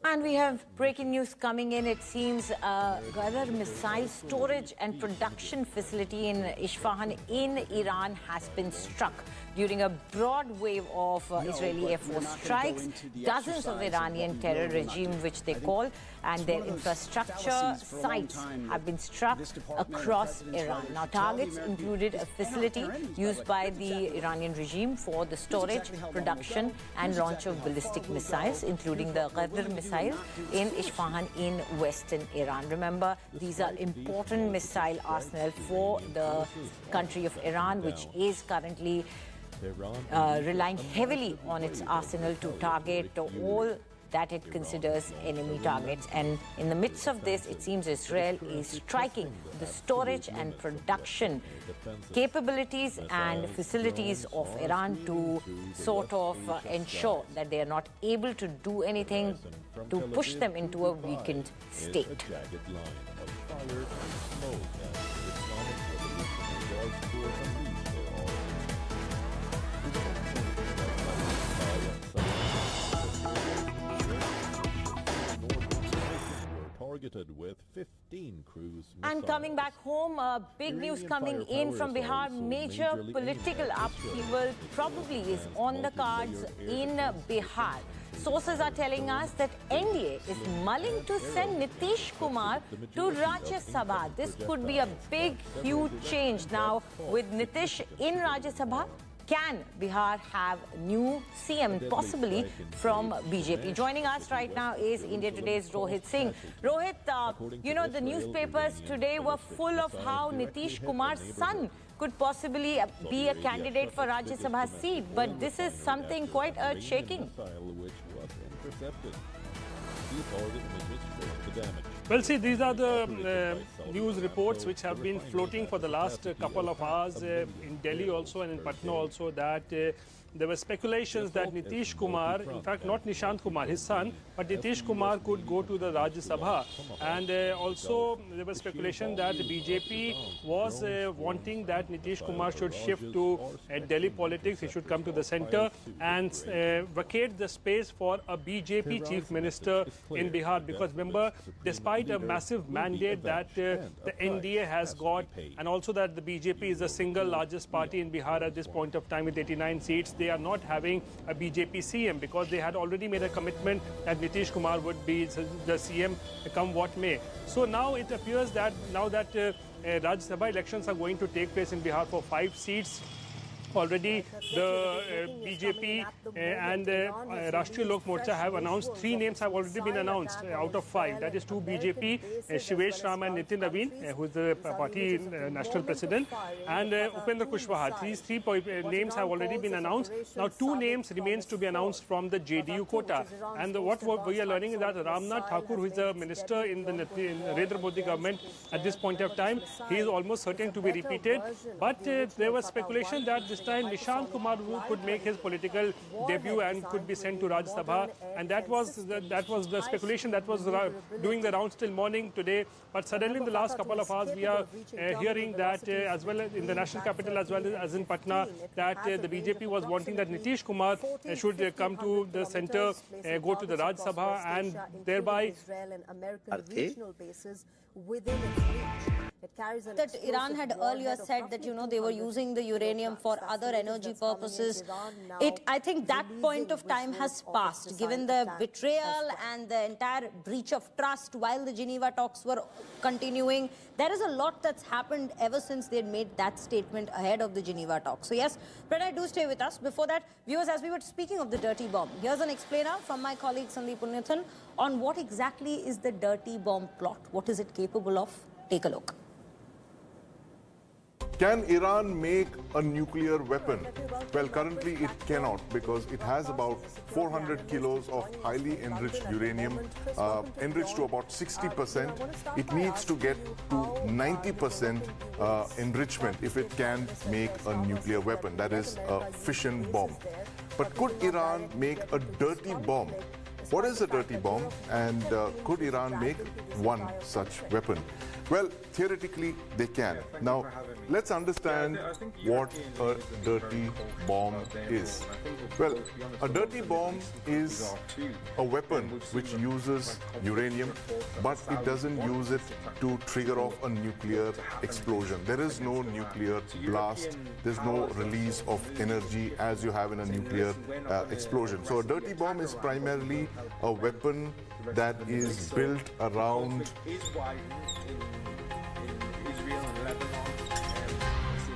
And we have breaking news coming in. It seems Ghadar missile storage and production facility in Isfahan in Iran has been struck during a broad wave of Israeli Air Force strikes. Dozens of Iranian terror regime, which they call, and their infrastructure sites have been struck across Iran. Now, targets included a facility used by the Iranian regime for the storage, production, and launch of ballistic missiles, including the Ghadar missile in Isfahan in western Iran. Remember, these are important missile arsenal for the country of Iran, which is currently relying heavily on its arsenal to target all that it considers enemy targets. And in the midst of this, it seems Israel is striking the storage and production capabilities and facilities of Iran to sort of ensure that they are not able to do anything to push them into a weakened state. 15 cruise missiles. And coming back home, big news coming in from Bihar. Major political upheaval probably is on the cards in Bihar. Sources are telling us that NDA is mulling to send Nitish Kumar to Rajya Sabha. This could be a big, huge change. Now, with Nitish in Rajya Sabha, can Bihar have new CM, possibly from BJP? Joining us right now is India Today's Rohit Singh. Rohit, you know, the newspapers today were full of how Nitish Kumar's son could possibly be a candidate for Rajya Sabha seat, but this is something quite earth-shaking. Well, see, these are the news reports which have been floating for the last couple of hours in Delhi also and in Patna also, that there were speculations that Nitish Kumar, in fact not Nishant Kumar, his son, but Nitish Kumar could go to the Rajya Sabha. And also there was speculation that the BJP was wanting that Nitish Kumar should shift to Delhi politics, he should come to the centre and vacate the space for a BJP chief minister in Bihar. Because remember, despite a massive mandate that the NDA has got, and also that the BJP is the single largest party in Bihar at this point of time with 89 seats, they are not having a BJP CM because they had already made a commitment that Nitish Kumar would be the CM come what may. So now it appears that now that Rajya Sabha elections are going to take place in Bihar for 5 seats, already the BJP and Rashtriya Lok Morcha have announced 3 names have already been announced out of 5. That is 2 BJP, Shivesh Ram and Nitin Naveen, who is the party national president, and Upendra Kushwaha. These 3 names have already been announced. Now 2 names remains to be announced from the JDU quota. And what we are learning is that Ramnath Thakur, who is the minister in the Narendra Modi government at this point of time, he is almost certain to be repeated. But there was speculation that this time Nishant Kumar could make his political debut and could be sent to Rajya Sabha, and that was the speculation that was doing the rounds till morning today. But suddenly in the last couple of hours we are hearing that as well as in the national capital as well as in Patna, that the BJP was wanting that Nitish Kumar should come to the centre, go to the Rajya Sabha, and thereby within its reach. That Iran had earlier said that, you know, they were using the uranium for other energy purposes. I think that point of time has passed, given the betrayal and the entire breach of trust while the Geneva talks were continuing. There is a lot that's happened ever since they had made that statement ahead of the Geneva talks. So yes, Pranay, do stay with us. Before that, viewers, as we were speaking of the dirty bomb, here's an explainer from my colleague Sandeep Punyathan on what exactly is the dirty bomb plot. What is it capable of? Take a look. Can Iran make a nuclear weapon? Well, currently it cannot, because it has about 400 kilos of highly enriched uranium, enriched to about 60%. It needs to get to 90% enrichment if it can make a nuclear weapon, that is a fission bomb. But could Iran make a dirty bomb? What is a dirty bomb, and could Iran make one such weapon? Well, theoretically, they can. Now, let's understand what a dirty bomb is. Well, a dirty bomb is a weapon which uses uranium, but it doesn't use it to trigger off a nuclear explosion. There is no nuclear blast. There's no release of energy as you have in a nuclear explosion. So a dirty bomb is primarily a weapon that is built around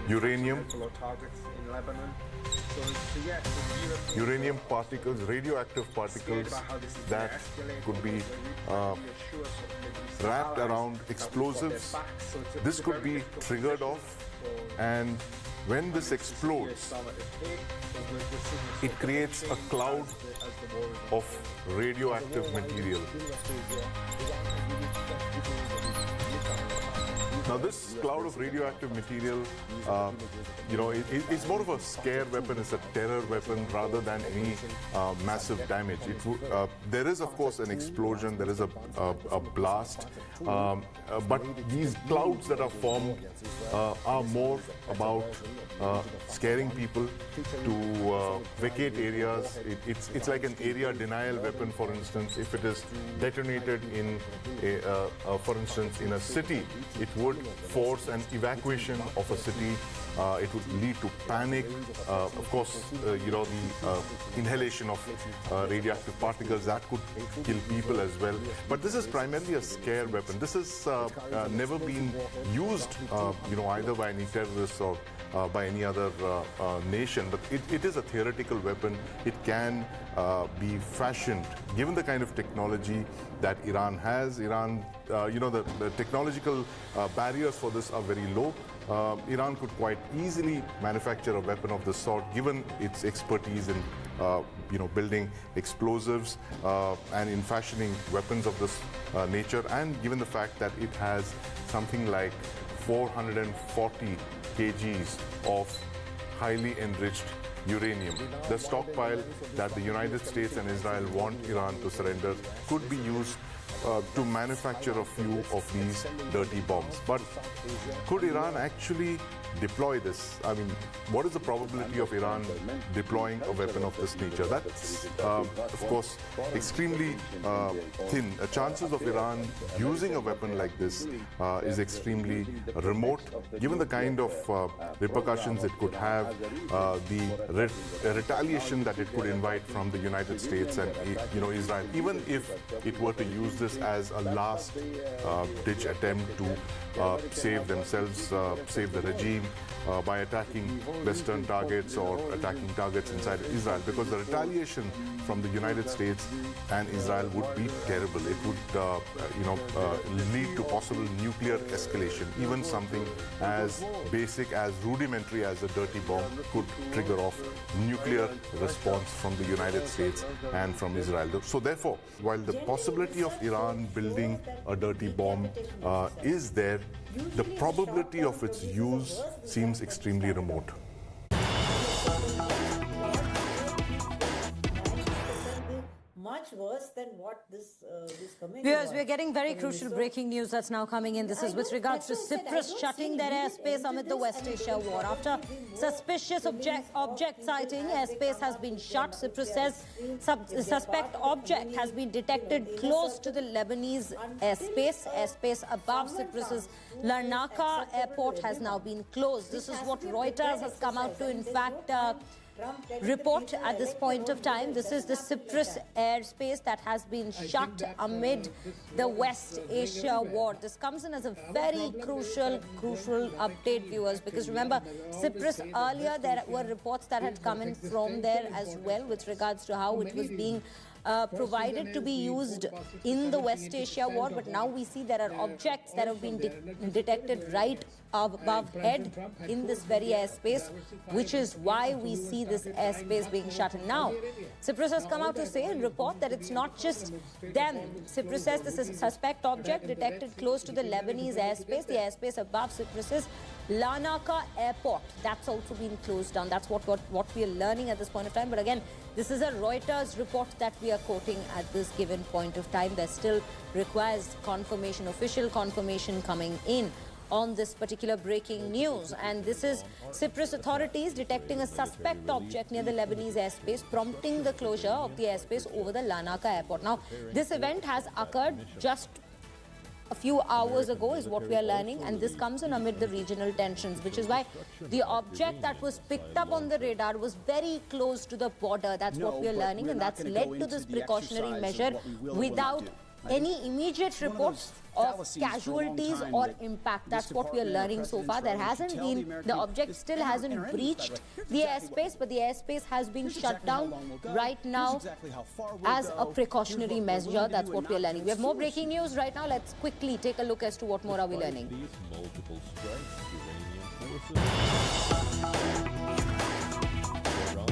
uranium, particles, radioactive particles that could be wrapped around explosives. This could be triggered off, and when this explodes, it creates a cloud of radioactive material. Now, this cloud of radioactive material, it's more of a scare weapon. It's a terror weapon rather than any massive damage. There is, of course, an explosion. There is a blast. But these clouds that are formed are more about scaring people to vacate areas. It's like an area denial weapon, for instance. If it is detonated in, for instance, in a city, it would force an evacuation of a city. It would lead to panic. Of course, the inhalation of radioactive particles that could kill people as well. But this is primarily a scare weapon. This has never been used, either by any terrorists or by any other nation. But it is a theoretical weapon. It can be fashioned, given the kind of technology that Iran has. The technological barriers for this are very low. Iran could quite easily manufacture a weapon of this sort, given its expertise in, building explosives and in fashioning weapons of this nature, and given the fact that it has something like 440 kgs of highly enriched uranium. The stockpile that the United States and Israel want Iran to surrender could be used to manufacture a few of these dirty bombs. But could Iran actually deploy this? I mean, what is the probability of Iran deploying a weapon of this nature? That's, of course, extremely thin. Chances of Iran using a weapon like this is extremely remote, given the kind of repercussions it could have, the retaliation that it could invite from the United States and Israel, even if it were to use this as a last-ditch attempt to save themselves, save the regime by attacking Western targets or attacking targets inside Israel, because the retaliation from the United States and Israel would be terrible. It would, lead to possible nuclear escalation. Even something as basic, as rudimentary as a dirty bomb could trigger off nuclear response from the United States and from Israel. So therefore, while the possibility of Iran building a dirty bomb is there, the probability of its use seems extremely remote. Much worse than what this committee. Viewers, we're getting very crucial breaking news that's now coming in. This is with regards to Cyprus shutting their airspace amid the West Asia war. After suspicious object sighting, airspace has been shut. Cyprus says suspect object has been detected close to the Lebanese airspace. Airspace above Cyprus's Larnaca airport has now been closed. This is what Reuters has come out to, in fact, report at this point of time. This is the Cyprus airspace that has been shut amid the West Asia war. This comes in as a very crucial update, viewers, because remember, Cyprus earlier, there were reports that had come in from there as well with regards to how it was being provided to be used in the West Asia war, but now we see there are objects that have been detected right above head in this very airspace, which is why we see this airspace being shut. And now, Cyprus has come out to say and report that it's not just them. Cyprus says this is a suspect object detected close to the Lebanese airspace, the airspace above Cyprus's Larnaca airport. That's also been closed down. That's what we are learning at this point of time. But again, this is a Reuters report that we are quoting at this given point of time. There still requires confirmation, official confirmation coming in on this particular breaking news. And this is Cyprus authorities detecting a suspect object near the Lebanese airspace, prompting the closure of the airspace over the Larnaca airport. Now, this event has occurred just a few hours ago, is what we are learning, and this comes in amid the regional tensions, which is why the object that was picked up on the radar was very close to the border. That's what we are learning, and that's led to this precautionary measure without any immediate reports of casualties or impact. That's what we are learning so far. There hasn't been, the object still hasn't breached the airspace, but the airspace has been shut down right now as a precautionary measure. That's what we are learning. We have more breaking news right now. Let's quickly take a look as to what more are we learning. Multiple strikes, uranium forces. Iran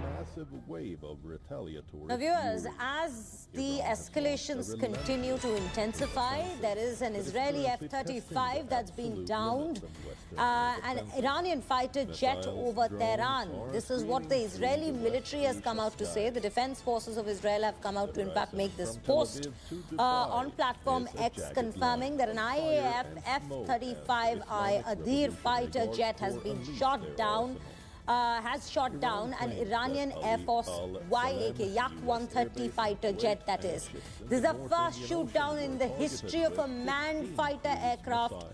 massive wave of retaliatory. Now, viewers, as the escalations continue to intensify, there is an Israeli F-35 that's been downed, an Iranian fighter jet over Tehran. This is what the Israeli military has come out to say. The defense forces of Israel have come out to, in fact, make this post on platform X, confirming that an IAF F-35I Adir fighter jet has been shot down an Iranian Air Force Yak-130 fighter jet, that is. This is the first shoot down in the history of a manned fighter aircraft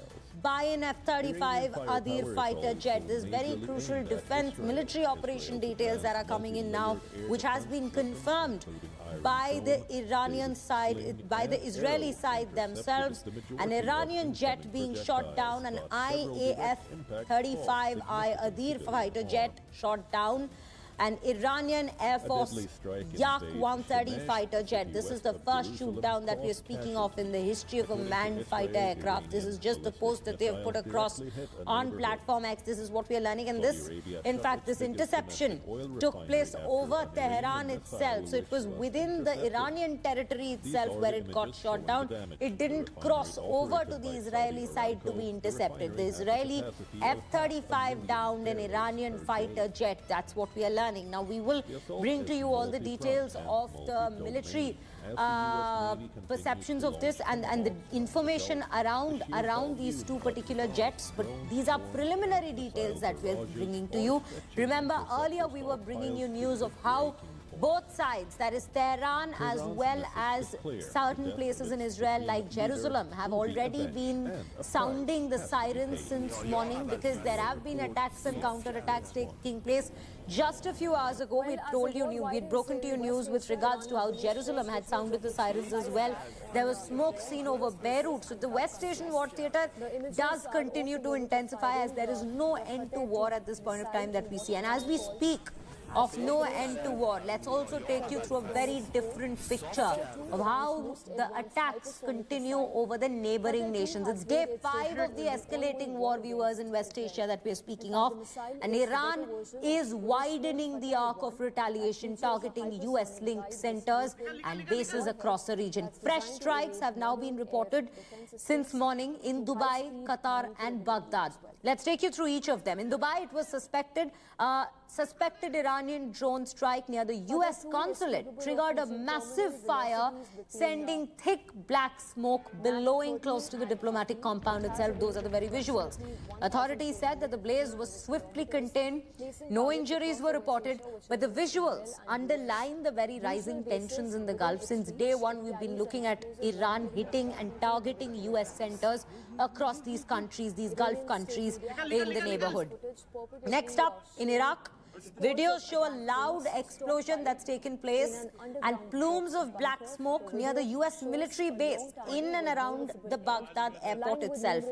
by an F-35 Adir fighter jet. This very crucial defense military operation details that are coming in now, which has been confirmed by the Iranian side, by the Israeli side themselves. An Iranian jet being shot down, an IAF-35I Adir fighter jet shot down, an Iranian Air Force Yak-130 fighter jet. This is the first shoot down that we're speaking of in the history of a manned fighter aircraft. This is just the post that they have put across on platform X. This is what we are learning, and this, in fact, this interception took place over Tehran itself. So it was within the Iranian territory itself where it got shot down. It didn't cross over to the Israeli side to be intercepted. The Israeli F-35 downed an Iranian fighter jet. That's what we are learning. Now, we will bring to you all the details of the military perceptions of this and the information around these two particular jets. But these are preliminary details that we're bringing to you. Remember, earlier we were bringing you news of how both sides, that is Tehran as well as certain places in Israel like Jerusalem, have already been sounding the sirens since morning, because there have been attacks and counterattacks taking place. Just a few hours ago, we'd broken to you news with regards to how Jerusalem had sounded the sirens as well. There was smoke seen over Beirut. So the West Asian War Theatre does continue to intensify, as there is no end to war at this point of time that we see. And as we speak of no end to war, let's also take you through a very different picture of how the attacks continue over the neighboring nations. It's day 5 of the escalating war, viewers, in West Asia that we're speaking of. And Iran is widening the arc of retaliation, targeting US-linked centers and bases across the region. Fresh strikes have now been reported since morning in Dubai, Qatar and Baghdad. Let's take you through each of them. In Dubai, it was suspected Iranian drone strike near the US consulate triggered a massive fire, sending thick black smoke billowing close to the diplomatic compound itself. Those are the very visuals. Authorities said that the blaze was swiftly contained. No injuries were reported, but the visuals underline the very rising tensions in the Gulf. Since day one, we've been looking at Iran hitting and targeting US centers across these countries, these Gulf countries in the neighborhood. Next up, in Iraq, videos show a loud explosion that's taken place and plumes of black smoke near the US military base in and around the Baghdad airport itself.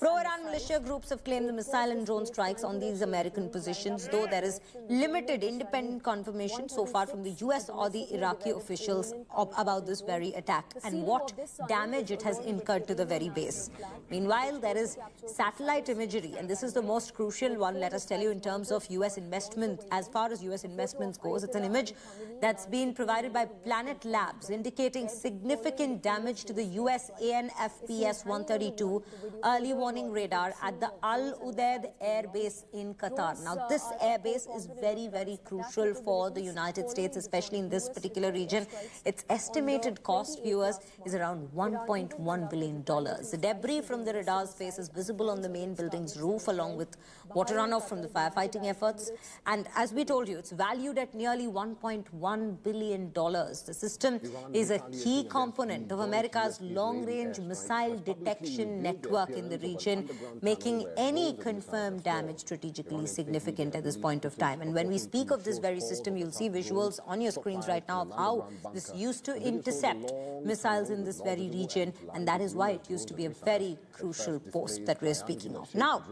Pro-Iran militia groups have claimed the missile and drone strikes on these American positions, though there is limited independent confirmation so far from the US or the Iraqi officials about this very attack and what damage it has incurred to the very base. Meanwhile, there is satellite imagery, and this is the most crucial one, let us tell you, in terms of US investment. As far as US investments goes, it's an image that's been provided by Planet Labs, indicating significant damage to the US ANFPS-132 early warning radar at the Al Udeid Air Base in Qatar. Now, this air base is very, very crucial for the United States, especially in this particular region. Its estimated cost, viewers, is around $1.1 billion. The debris from the radar's face is visible on the main building's roof, along with water runoff from the firefighting efforts. And as we told you, it's valued at nearly $1.1 billion. The system is a key component of America's long-range missile detection network in the region, making any confirmed damage strategically significant at this point of time. And when we speak of this very system, you'll see visuals on your screens right now of how this used to intercept missiles in this very region, and that is why it used to be a very crucial post that we're speaking of. Now,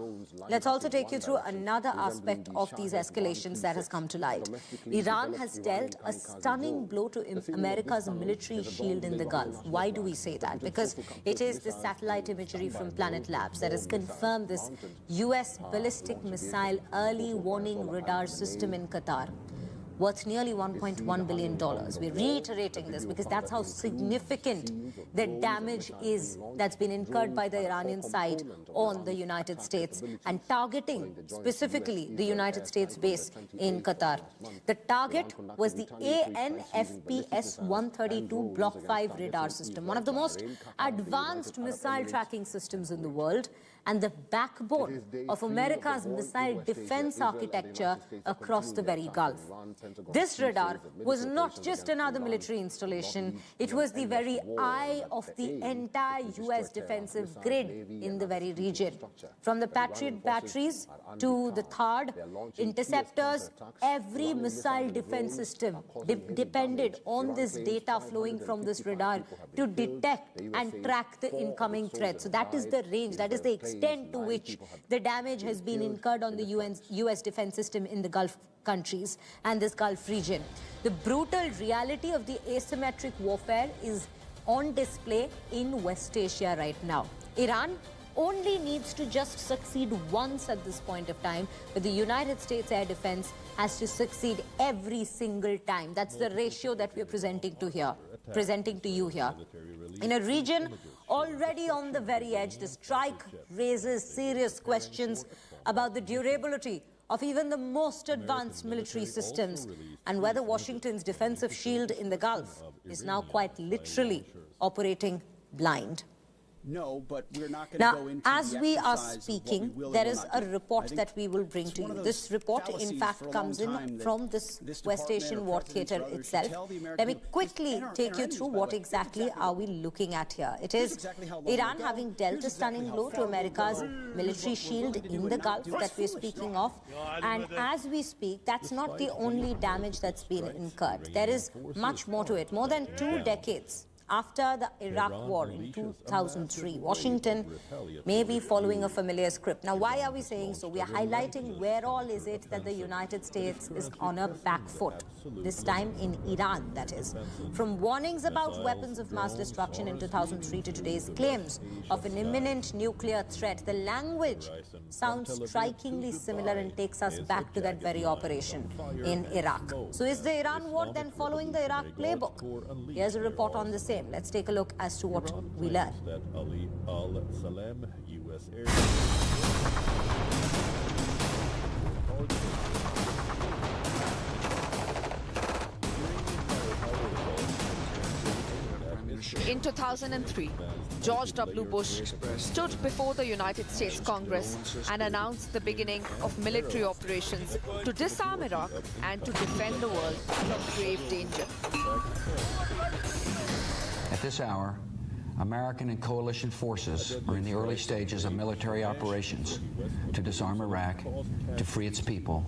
let's also take you through another aspect of these escalations that has come to light. Iran has dealt a stunning blow to America's military shield in the Gulf. Why do we say that? Because it is the satellite imagery from Planet Labs that has confirmed this US ballistic missile early warning radar system in Qatar. worth nearly $1.1 billion. We're reiterating this because that's how significant the damage is that's been incurred by the Iranian side on the United States and targeting specifically the United States base in Qatar. The target was the ANFPS-132 Block 5 radar system, one of the most advanced missile tracking systems in the world and the backbone of America's missile defense architecture across the very Gulf. This radar was not just another military installation, it was the very eye of the entire US defensive grid in the very region. From the Patriot batteries to the THAAD interceptors, every missile defense system depended on this data flowing from this radar to detect and track the incoming threat. So that is the range, that is the extent to which the damage has been incurred on the US defense system in the Gulf countries and this Gulf region. The brutal reality of the asymmetric warfare is on display in West Asia right now. Iran only needs to just succeed once at this point of time, but the United States air defense has to succeed every single time. That's the ratio that we're presenting to you here. In a region already on the very edge, the strike raises serious questions about the durability of even the most advanced military systems and whether Washington's defensive shield in the Gulf is now quite literally operating blind. No, but we're not going to go into as we are speaking, there is a report that we will bring to you. This report, in fact, comes in from this West Asian War Theatre itself. Let me quickly take you through what exactly are we looking at here. It is Iran having dealt a stunning blow to America's military shield in the Gulf that we're speaking of. And as we speak, that's not the only damage that's been incurred. There is much more to it. More than 2 decades after the Iraq War in 2003, Washington may be following a familiar script. Now, why are we saying so? We are highlighting where all is it that the United States is on a back foot, this time in Iran, that is. From warnings about weapons of mass destruction in 2003 to today's claims of an imminent nuclear threat, the language sounds strikingly similar and takes us back to that very operation in Iraq. So is the Iran war then following the Iraq playbook? Here's a report on the same. Let's take a look as to what we learn. In 2003, George W. Bush stood before the United States Congress and announced the beginning of military operations to disarm Iraq and to defend the world from grave danger. At this hour, American and coalition forces are in the early stages of military operations to disarm Iraq, to free its people,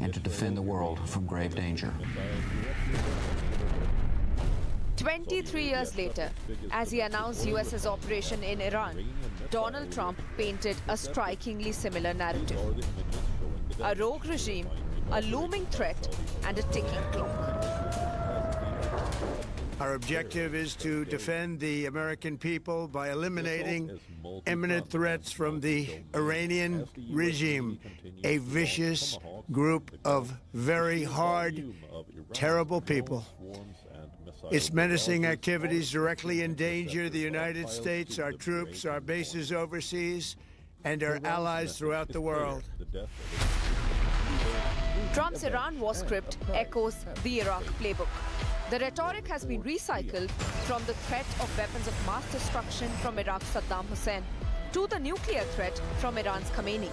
and to defend the world from grave danger. 23 years later, as he announced US's operation in Iran, Donald Trump painted a strikingly similar narrative. A rogue regime, a looming threat, and a ticking clock. Our objective is to defend the American people by eliminating imminent threats from the Iranian regime, a vicious group of very hard, terrible people. Its menacing activities directly endanger the United States, our troops, our bases overseas, and our allies throughout the world. Trump's Iran war script echoes the Iraq playbook. The rhetoric has been recycled from the threat of weapons of mass destruction from Iraq's Saddam Hussein to the nuclear threat from Iran's Khamenei.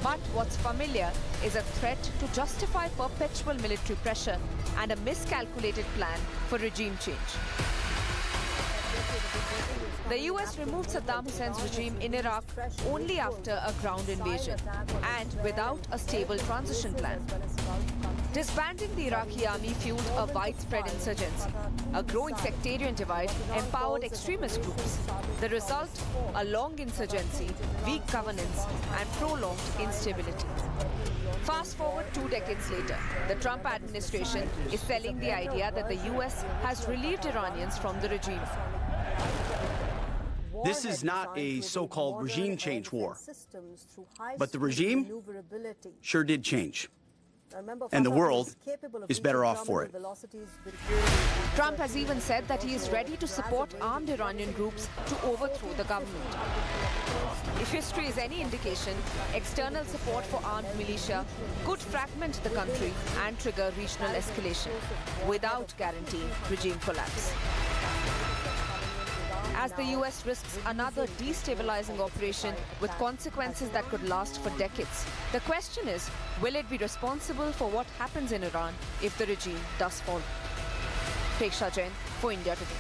But what's familiar is a threat to justify perpetual military pressure and a miscalculated plan for regime change. The US removed Saddam Hussein's regime in Iraq only after a ground invasion and without a stable transition plan. Disbanding the Iraqi army fueled a widespread insurgency. A growing sectarian divide empowered extremist groups. The result, a long insurgency, weak governance, and prolonged instability. Fast forward 2 decades later, the Trump administration is selling the idea that the US has relieved Iranians from the regime. This is not a so-called regime change war, but the regime sure did change. And the world is better off for it. Trump has even said that he is ready to support armed Iranian groups to overthrow the government. If history is any indication, external support for armed militia could fragment the country and trigger regional escalation without guaranteeing regime collapse. As the US risks another destabilizing operation with consequences that could last for decades, the question is, will it be responsible for what happens in Iran if the regime does fall? Preksha Jain for India Today.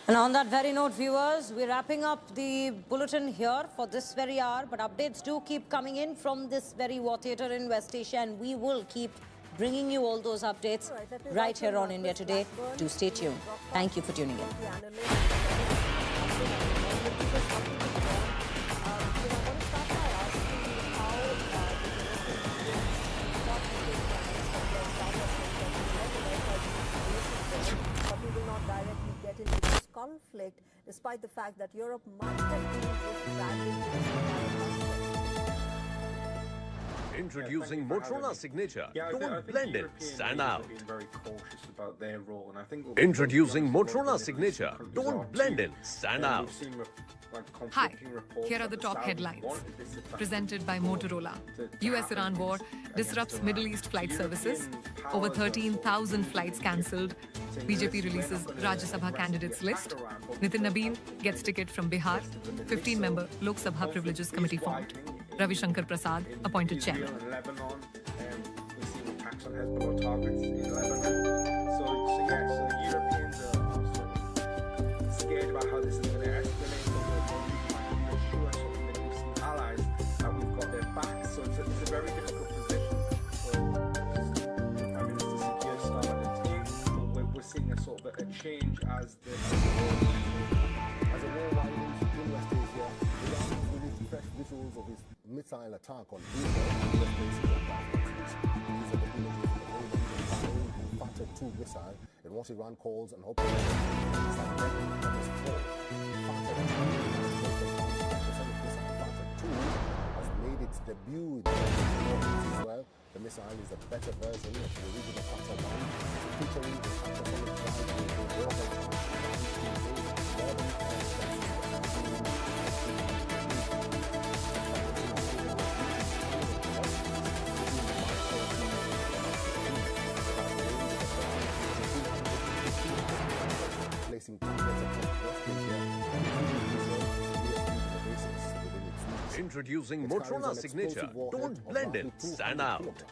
And on that very note, viewers, we're wrapping up the bulletin here for this very hour, but updates do keep coming in from this very war theatre in West Asia, and we will keep bringing you all those updates right here on India Today. Do stay tuned. Thank you for tuning in. But we will not directly get into this conflict, despite the fact that Europe might have been just dragging Introducing Motorola Signature. Don't blend in, stand out. Introducing Motorola Signature. Don't blend in, stand out. Hi, here are the top headlines. Presented by Motorola. US-Iran war disrupts Middle East flight services. Over 13,000 flights cancelled. BJP releases Rajya Sabha candidates list. Nitin Nabil gets ticket from Bihar. 15-member Lok Sabha Privileges Committee formed. Ravi Shankar Prasad appointed chairman. Scared about how this is going to escalate, so we're sure some of the Muslim allies that we've got their back. So it's a very difficult position for Prime Minister Keir Starmer and the team. But we're seeing a sort of a change as the war widens in West Asia. Iran has released fresh visuals of his missile attack on Israel. US bases and factories. These are the images of the Roland firing the Fatah 2 missile in what Iran calls an operation Cybernetic Promise 4. Fatah 2 has made its debut in the Israel. The missile is a better version of the original Fatah 1, featuring the hypersonic drive placing targets across West Asia, Introducing Motorola Signature. Don't blend in, stand out.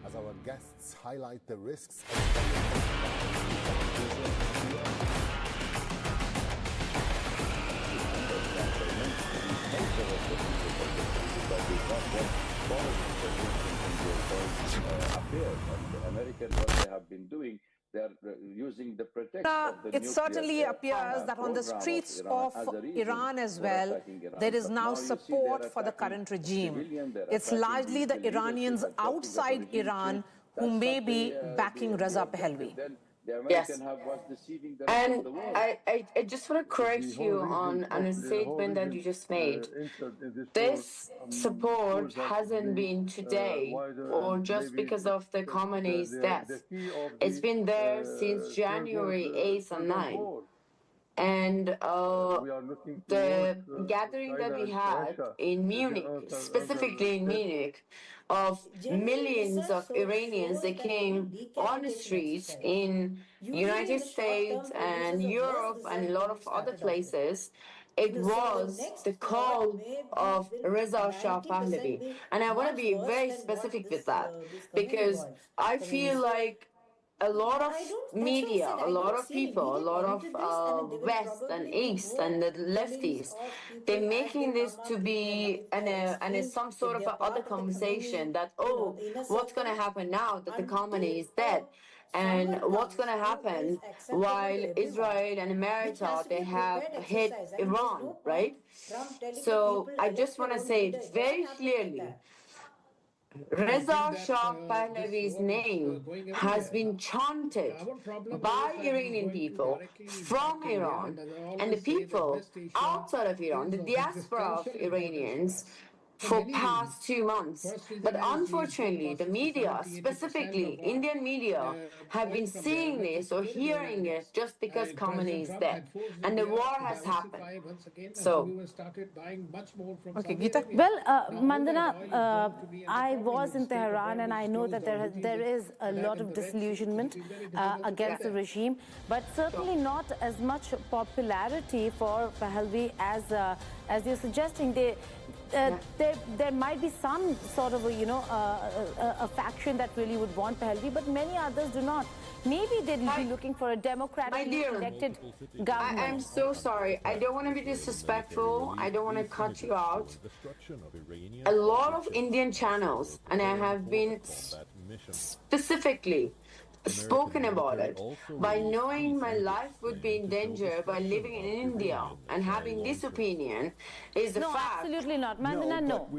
as our guests highlight the risks The Americans, what they have been doing, they are using the pretext of the it certainly appears that on the streets of Iran as well, there is now support for the current regime. It's largely the Iranians outside Iran who may be backing Reza Pahlavi. Yes, and I just want to correct you on a statement that you just made. This support hasn't been today or just because of the Khamenei's death. It's been there since January 8th and 9th. And the gathering that we had in Munich, specifically in Munich, of millions of Iranians that came on the streets in United States and Europe and a lot of other places, it was the call of Reza Shah Pahlavi. And I want to be very specific with that because I feel like a lot of media, a lot of people, a lot of West and East and the lefties, they're making this to be some sort of a other conversation that, oh, what's going to happen now that the Khamenei is dead? And what's going to happen while Israel and America, they have hit Iran, right? So I just want to say it very clearly. Reza Shah Pahlavi's name has been chanted by Iranian people from Iran and the people outside of Iran, the diaspora of Iranians, for past 2 months. But unfortunately, the media, specifically Indian media, have been seeing this or hearing it just because Khamenei is dead. And the war has happened. So, okay, Geeta. Well, Mandana, I was in Tehran and I know that there is a lot of disillusionment against the regime, but certainly not as much popularity for Pahlavi as you're suggesting. There might be some sort of a faction that really would want Pahlavi, but many others do not. Maybe they'll be looking for a democratically elected government. I'm so sorry. I don't want to be disrespectful. I don't want to cut you out. A lot of Indian channels, and I have been specifically spoken about it, by knowing my life would be in danger by living in India and having this opinion is the fact. No, absolutely not. Mandana, no.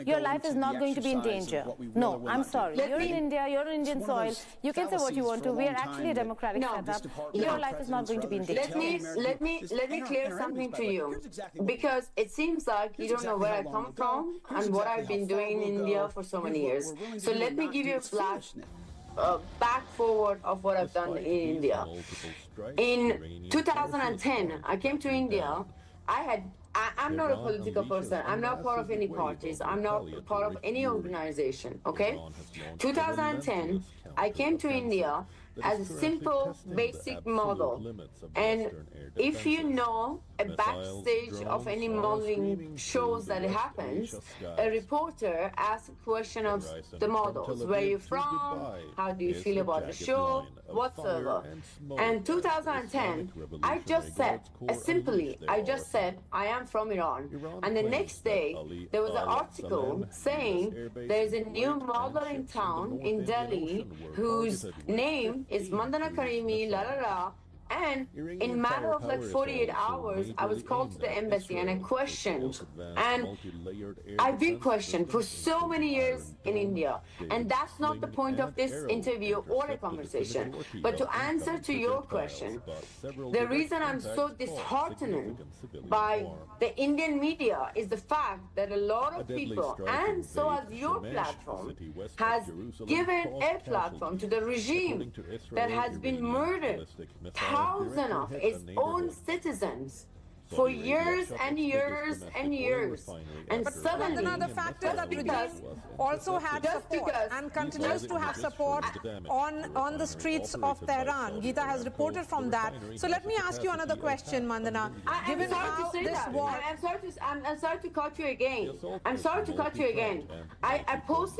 Your life is not going to be in danger. No, I'm sorry. You're in India, you're on Indian soil. You can say what you want to. We are actually a democratic setup. Your life is not going to be in danger. Let me clear something to you, because it seems like you don't know where I come from and what I've been doing in India for so many years. So let me give you a flash back forward of what I've done in India. In 2010, I came to India. I'm not a political person. I'm not part of any parties. I'm not part of any organization, okay? 2010, I came to India as a simple, basic model. And if you know a backstage of any modeling shows that it happens, a reporter asks a question of the models. Where are you from? How do you feel about the show? Whatsoever. And 2010, I just said, I am from Iran. And the next day, there was an article saying there's a new model in town in Delhi whose name is Mandana Karimi, la la la. And in a matter of like 48 hours, I was called to the embassy and I questioned. And I've been questioned for so many years in India. And that's not the point of this interview or a conversation. But to answer to your question, the reason I'm so disheartened by the Indian media is the fact that a lot of people, and so has your platform, has given a platform to the regime that has been murdered thousands of its own citizens for years and years and years. And suddenly, the fact is that regime also had support and continues to have support on the streets of Tehran. Geeta has reported from that. So let me ask you another question, Mandana. Given how this war... I'm sorry to cut you again. I'm sorry to cut you again. I post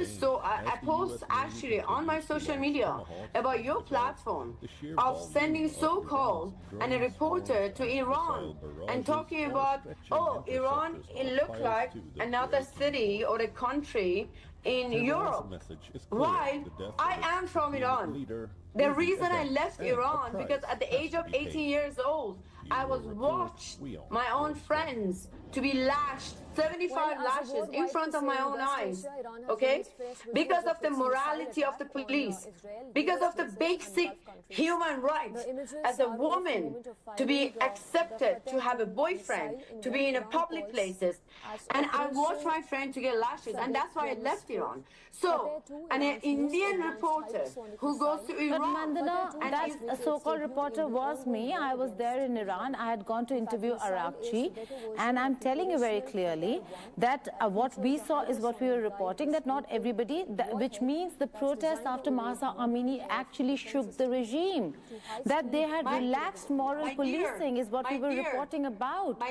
actually on my social media about your platform of sending so-called and a reporter to Iran and talking about, oh, Iran, it looked like another city or a country in Europe. Why? I am from Iran. The reason I left Iran, because at the age of 18 years old, I was watched my own friends to be lashed 75 lashes in front of my own eyes, okay? Because of the morality of the police, because of the basic human rights as a woman to be accepted, to have a boyfriend, to be in a public places. And I watched my friend to get lashes, and that's why I left Iran. So, an Indian reporter who goes to Iran... But Mandana, that so-called reporter was me. I was there in Iran. I had gone to interview Arakchi, and I'm telling you very clearly that what we saw is what we were reporting, that not everybody, which means the protests after Mahsa Amini actually shook the regime. regime, that they had relaxed moral policing is what we were reporting about.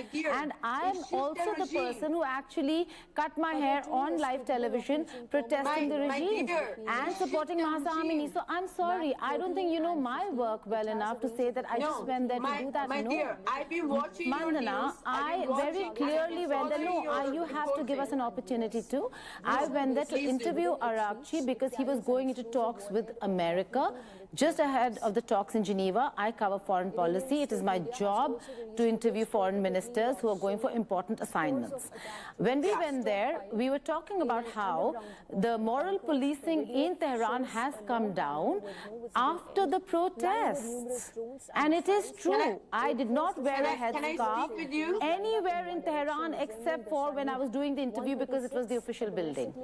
And I am also the person who actually cut my hair on live television protesting the regime and supporting Mahsa Amini. So I'm sorry, I don't think you know my work well enough to say that I just went there to do that. My dear, I've been watching Mandana, I very clearly went there. No, you have to give us an opportunity too. I went there to interview Arakchi because he was going into talks with America. Just ahead of the talks in Geneva, I cover foreign policy. It is my job to interview foreign ministers who are going for important assignments. When we went there, we were talking about how the moral policing in Tehran has come down after the protests. And it is true. I did not wear a headscarf anywhere in Tehran except for when I was doing the interview because it was the official building.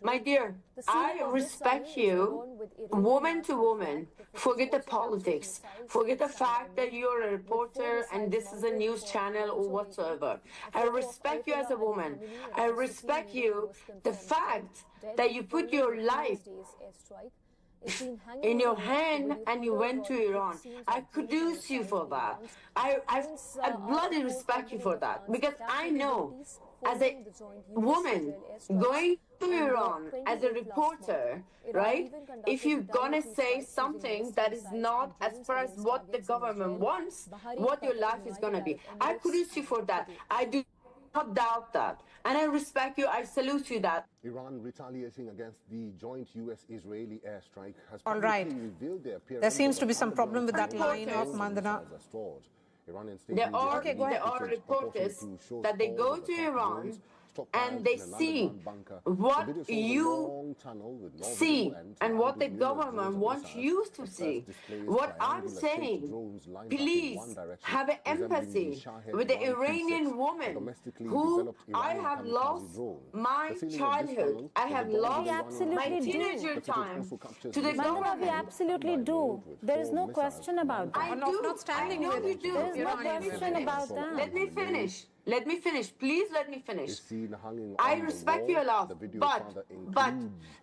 My dear, I respect you, woman to woman. Forget the politics. Forget the fact that you're a reporter and this is a news channel or whatsoever. I respect you as a woman. I respect you, the fact that you put your life in your hand and you went to Iran. I kudos you for that. I bloody respect you for that because I know as a woman going to Iran as a reporter, right, if you're gonna say something that is not as far as what the government wants, what your life is gonna be. I kudos you for that. I do not doubt that. And I respect you, I salute you that. Iran retaliating against the joint US-Israeli airstrike has all right. revealed their appearance. There seems to be some problem with that line of Mandana. There are reporters that they go to Iran and they see what you see and what the government wants you to see. What I'm saying, please have an empathy with the Iranian woman who I have lost my childhood. I have lost my teenager time to the government. We absolutely do. There is no question about that. I know you do. There is no question about that. Let me finish. Let me finish. Please let me finish. I respect you a lot, but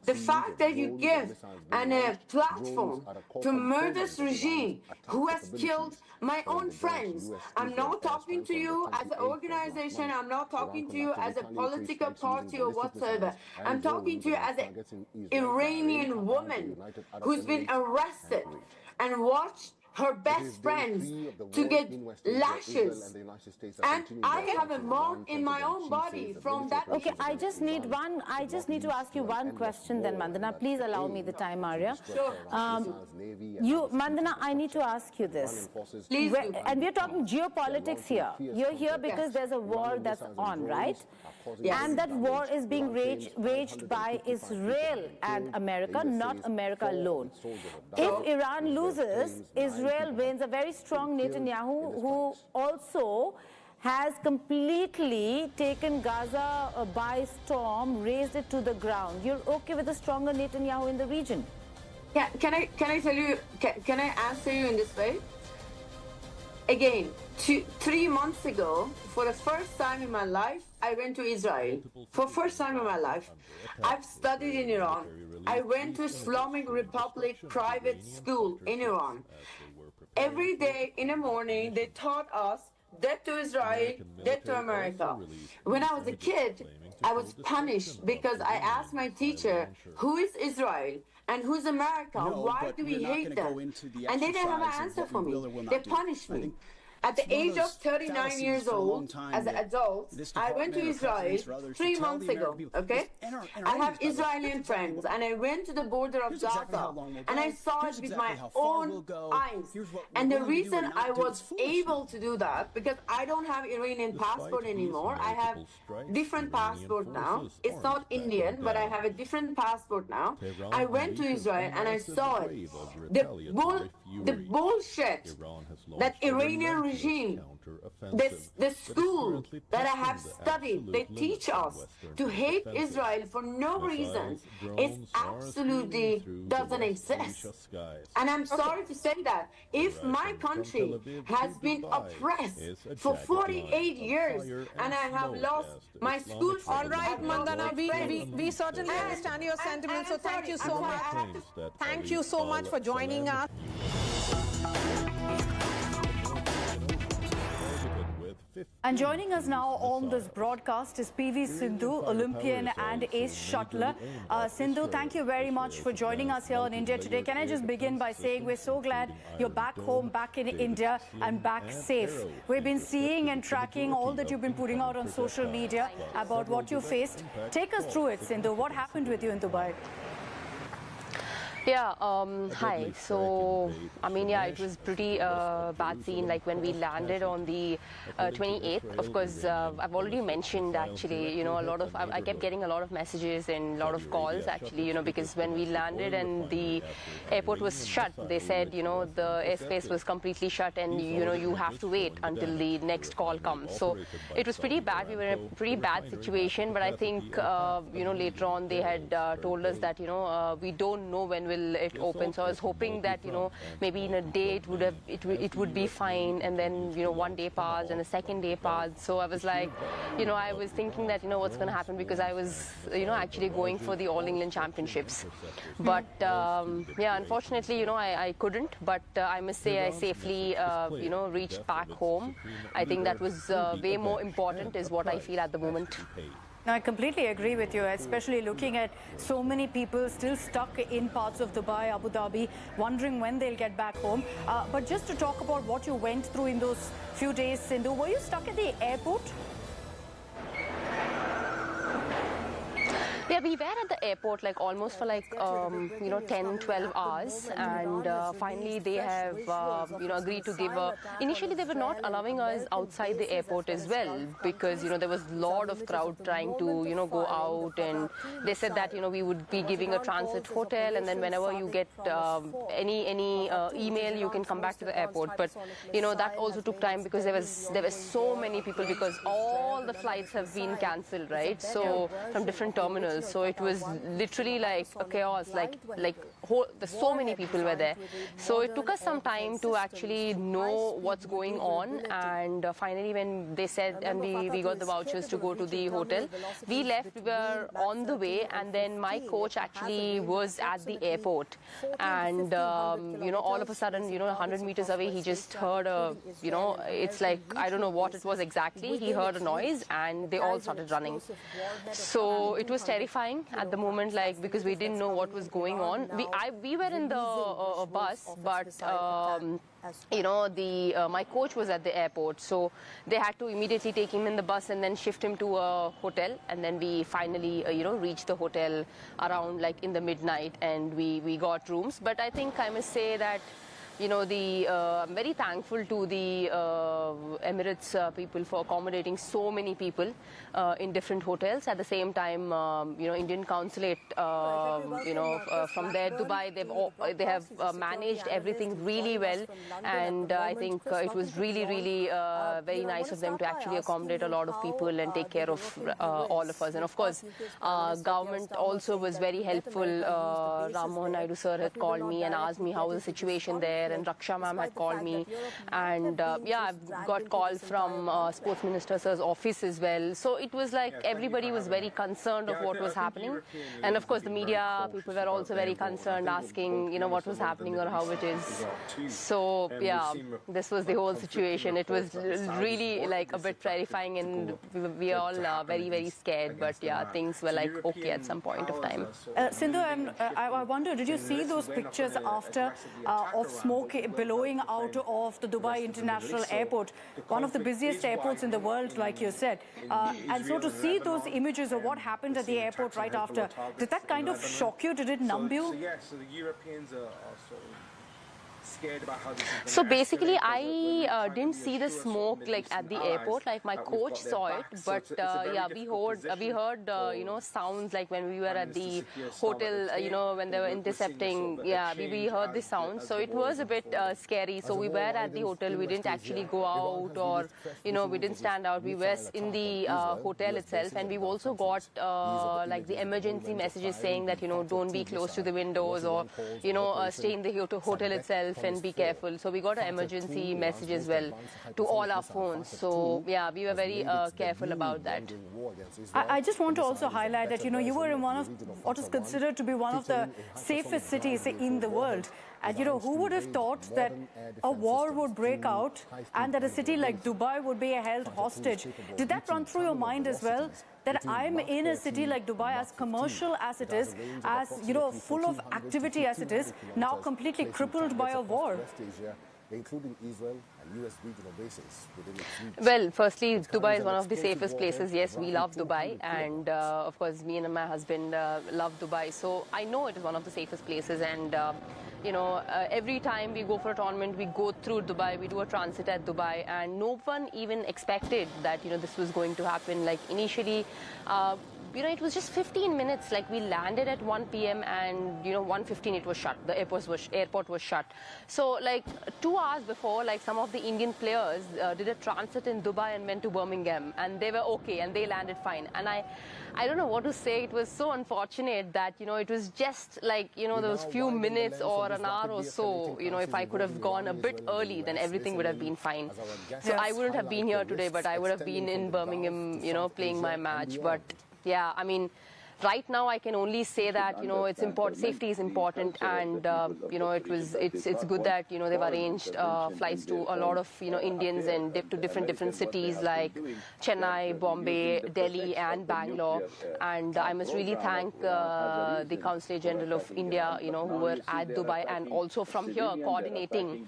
the fact that you give a platform to murderous regime who has killed my own friends. I'm not talking to you as an organization. I'm not talking to you as a political party or whatsoever. I'm talking to you as an Iranian woman who's been arrested and watched her best friends to get lashes, and I have a mark in my own body from that. Okay, I just need to ask you one question then, Mandana. Please allow me the time, Arya. Sure. Mandana, I need to ask you this. Please do. And we're talking geopolitics here. You're here because there's a war that's on, right? Yes. And that war is being waged by Israel and America, not America alone. If Iran loses, Israel wins. A very strong Netanyahu who also has completely taken Gaza by storm, razed it to the ground. You're okay with a stronger Netanyahu in the region? Can I tell you? Can I answer you in this way? Again, 3 months ago, for the first time in my life, I went to Israel. For the first time in my life. I've studied in Iran. I went to Islamic Republic private school in Iran. Every day in the morning, they taught us death to Israel, death to America. When I was a kid, I was punished because I asked my teacher, who is Israel? And who's America? Why do we hate them? And they didn't have an answer for me. They punished me. At the age of 39 years old, as an adult, I went to Israel 3 months ago, okay? I have Israeli friends, and I went to the border of Gaza, and I saw it with my own eyes. And the reason I was able to do that, because I don't have Iranian passport anymore. I have different passport now. It's not Indian, but I have a different passport now. I went to Israel, and I saw it. The bullshit that Iranian regime the school that I have studied, they teach us to hate Israel for no reason. It absolutely doesn't exist. And I'm sorry to say that. If my country has been oppressed for 48 years and I have lost my school friends. All right, Mandana, we certainly understand your sentiments, so thank you so much. Thank you so much for joining us. And joining us now on this broadcast is PV Sindhu, Olympian and ace shuttler. Sindhu, thank you very much for joining us here in India today. Can I just begin by saying we're so glad you're back home, back in India and back safe. We've been seeing and tracking all that you've been putting out on social media about what you faced. Take us through it, Sindhu. What happened with you in Dubai? Yeah, hi. So, I mean, yeah, it was pretty bad scene, like when we landed on the 28th. Of course, I've already mentioned, actually, you know, I kept getting a lot of messages and a lot of calls, actually, you know, because when we landed and the airport was shut, they said, you know, the airspace was completely shut and, you know, you have to wait until the next call comes. So, it was pretty bad. We were in a pretty bad situation, but I think, you know, later on they had told us that, you know, we don't know when will it open. So I was hoping that, you know, maybe in a day it would be fine, and then, you know, one day passed and a second day passed. So I was like, you know, I was thinking that, you know, what's going to happen, because I was, you know, actually going for the All England Championships. But yeah, unfortunately, you know, I couldn't, but I must say I safely, you know, reached back home. I think that was way more important, is what I feel at the moment. No, I completely agree with you, especially looking at so many people still stuck in parts of Dubai, Abu Dhabi, wondering when they'll get back home. But just to talk about what you went through in those few days, Sindhu, were you stuck at the airport? Yeah, we were at the airport like almost for like, you know, 10-12 hours, and finally they have, you know, agreed to give a... Initially they were not allowing us outside the airport as well, because, you know, there was a lot of crowd trying to, you know, go out, and they said that, you know, we would be giving a transit hotel, and then whenever you get any email, you can come back to the airport. But, you know, that also took time, because there were so many people, because all the flights have been cancelled, right? So from different terminals. So it was literally like a chaos, there's so many people were there. So it took us some time to actually know what's going on, and finally when they said, and we got the vouchers to go to the hotel, we left, we were on the way, and then my coach actually was at the airport, and you know, all of a sudden, you know, 100 meters away, he just heard a, you know, it's like, I don't know what it was exactly, he heard a noise and they all started running. So it was terrifying at the moment, like, because we didn't know what was going on. We were in the bus, but you know, my coach was at the airport, so they had to immediately take him in the bus and then shift him to a hotel, and then we finally you know, reached the hotel around like in the midnight, and we got rooms. But I think I must say that, you know, I'm very thankful to the Emirates people for accommodating so many people in different hotels. At the same time, you know, Indian consulate, you know, from there, Dubai, they have managed everything really well, and I think it was really, really very nice of them to actually accommodate a lot of people and take care of all of us. And of course, government also was very helpful. Ram Mohan Naidu sir had called me and asked me how was the situation there, and Raksha ma'am had called me, and yeah, I've got calls from Sports Minister sir's office as well. So it was like everybody was very concerned of what was happening, and of course the media people were also very concerned, asking, you know, what was happening or how it is. So yeah, this was the whole situation. It was really like a bit terrifying, and we are all very, very scared, but yeah, things were like okay at some point of time. Sindhu, I wonder, did you see those pictures after of smoke billowing out of the Dubai International Airport, one of the busiest airports in the world, like you said? And so to see those images of what happened at the airport right after, did that kind of shock you? Did it numb you? So yeah, so the Europeans are sort of scared about how this is going So to basically, escalate, I but didn't see the smoke like at the airport. Like my coach saw it, but yeah, we heard you know, sounds like when we were at the hotel, you know, when they were intercepting. Yeah, we heard the sounds. So it was a bit scary. So we were at the hotel. We didn't actually go out, or you know, we didn't stand out. We were in the hotel itself, and we've also got like the emergency messages saying that, you know, don't be close to the windows, or you know, stay in the hotel itself and be careful. So we got an emergency message as well to all our phones. So yeah, we were very careful about that. I just want to also highlight that, you know, you were in one of what is considered to be one of the safest cities in the world. And, you know, who would have thought that a war would break out and that a city like Dubai would be held hostage? Did that run through your mind as well? That I'm in a city like Dubai, as commercial as it is, as, you know, full of activity as it is, now completely crippled by a war. Including Israel and US regional bases within its reach. Well, firstly, Dubai is one of the safest places. Yes, we love Dubai, and of course, me and my husband love Dubai. So I know it is one of the safest places, and you know, every time we go for a tournament, we go through Dubai, we do a transit at Dubai, and no one even expected that, you know, this was going to happen. Like initially, you know, it was just 15 minutes. Like we landed at 1 p.m. and, you know, 1:15 it was shut. The airport was shut. So like 2 hours before, like some of the Indian players did a transit in Dubai and went to Birmingham, and they were okay and they landed fine. And I don't know what to say. It was so unfortunate that, you know, it was just like, you know, those few minutes or an hour or so, you know, if I could have gone a bit early, then everything would have been fine. So I wouldn't have been here today, but I would have been in Birmingham, you know, playing my match. But yeah, I mean, right now I can only say that, you know, it's important. Safety is important, and you know, it's good that, you know, they've arranged flights to a lot of, you know, Indians and to different cities like Chennai, Bombay, Delhi, and Bangalore. And I must really thank the Consulate General of India, you know, who were at Dubai, and also from here coordinating.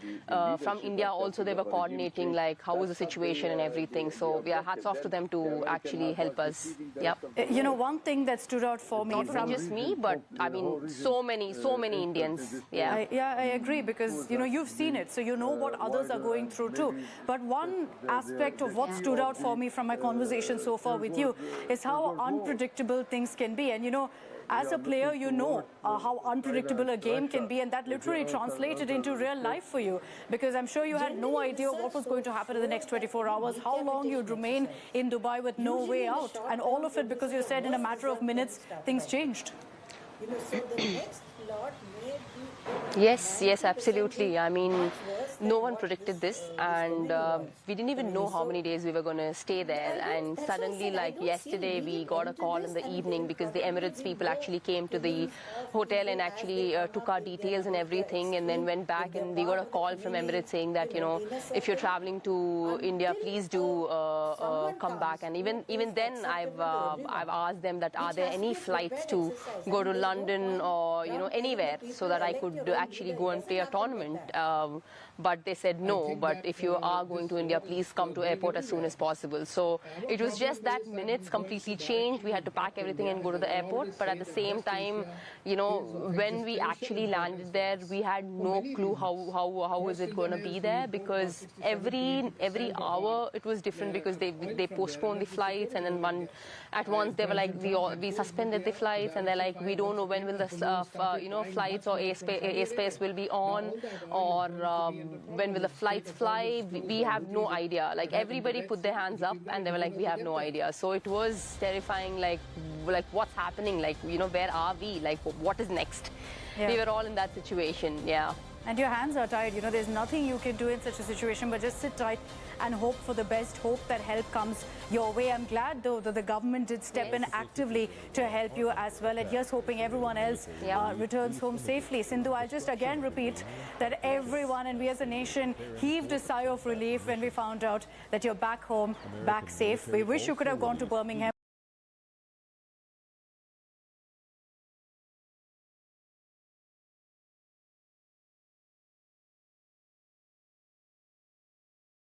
From India also they were coordinating, like how was the situation and everything. So yeah, hats off to them to actually help us. Yep. You know, one thing that stood out for me, not just me, but I mean so many Indians. Yeah. I agree, because, you know, you've seen it, so you know what others are going through too. But one aspect of what stood out for me from my conversation so far with you is how unpredictable things can be. And, you know, as a player, you know how unpredictable a game can be, and that literally translated into real life for you, because I'm sure you had no idea what was going to happen in the next 24 hours, how long you'd remain in Dubai with no way out, and all of it because you said in a matter of minutes things changed. Yes, absolutely. I mean, no one predicted this, and we didn't even know how many days we were going to stay there. And suddenly, like yesterday, we got a call in the evening, because the Emirates people actually came to the hotel and actually took our details and everything, and then went back, and we got a call from Emirates saying that, you know, if you're traveling to India, please do come back. And even then, I've asked them that are there any flights to go to London or, you know, anywhere, so that I could actually go and play a tournament. But they said no, but if you are going to India, please come to airport as soon as possible. So it was just that minutes completely changed. We had to pack everything and go to the airport. But at the same time, you know, when we actually landed there, we had no clue how was it going to be there, because every hour it was different, because they postponed the flights, and then at once they were like, we suspended the flights, and they're like, we don't know when will the you know, flights or airspace will be on, or when will the flights fly. We have no idea. Like everybody put their hands up, and they were like, we have no idea. So it was terrifying, like what's happening, like, you know, where are we, like what is next? Yeah. We were all in that situation. Yeah. And your hands are tied, you know, there's nothing you can do in such a situation but just sit tight and hope for the best, hope that help comes your way. I'm glad, though, that the government did step in actively to help you as well. And here's hoping everyone else returns home safely. Sindhu, I'll just again repeat that everyone, and we as a nation, heaved a sigh of relief when we found out that you're back home, back safe. We wish you could have gone to Birmingham.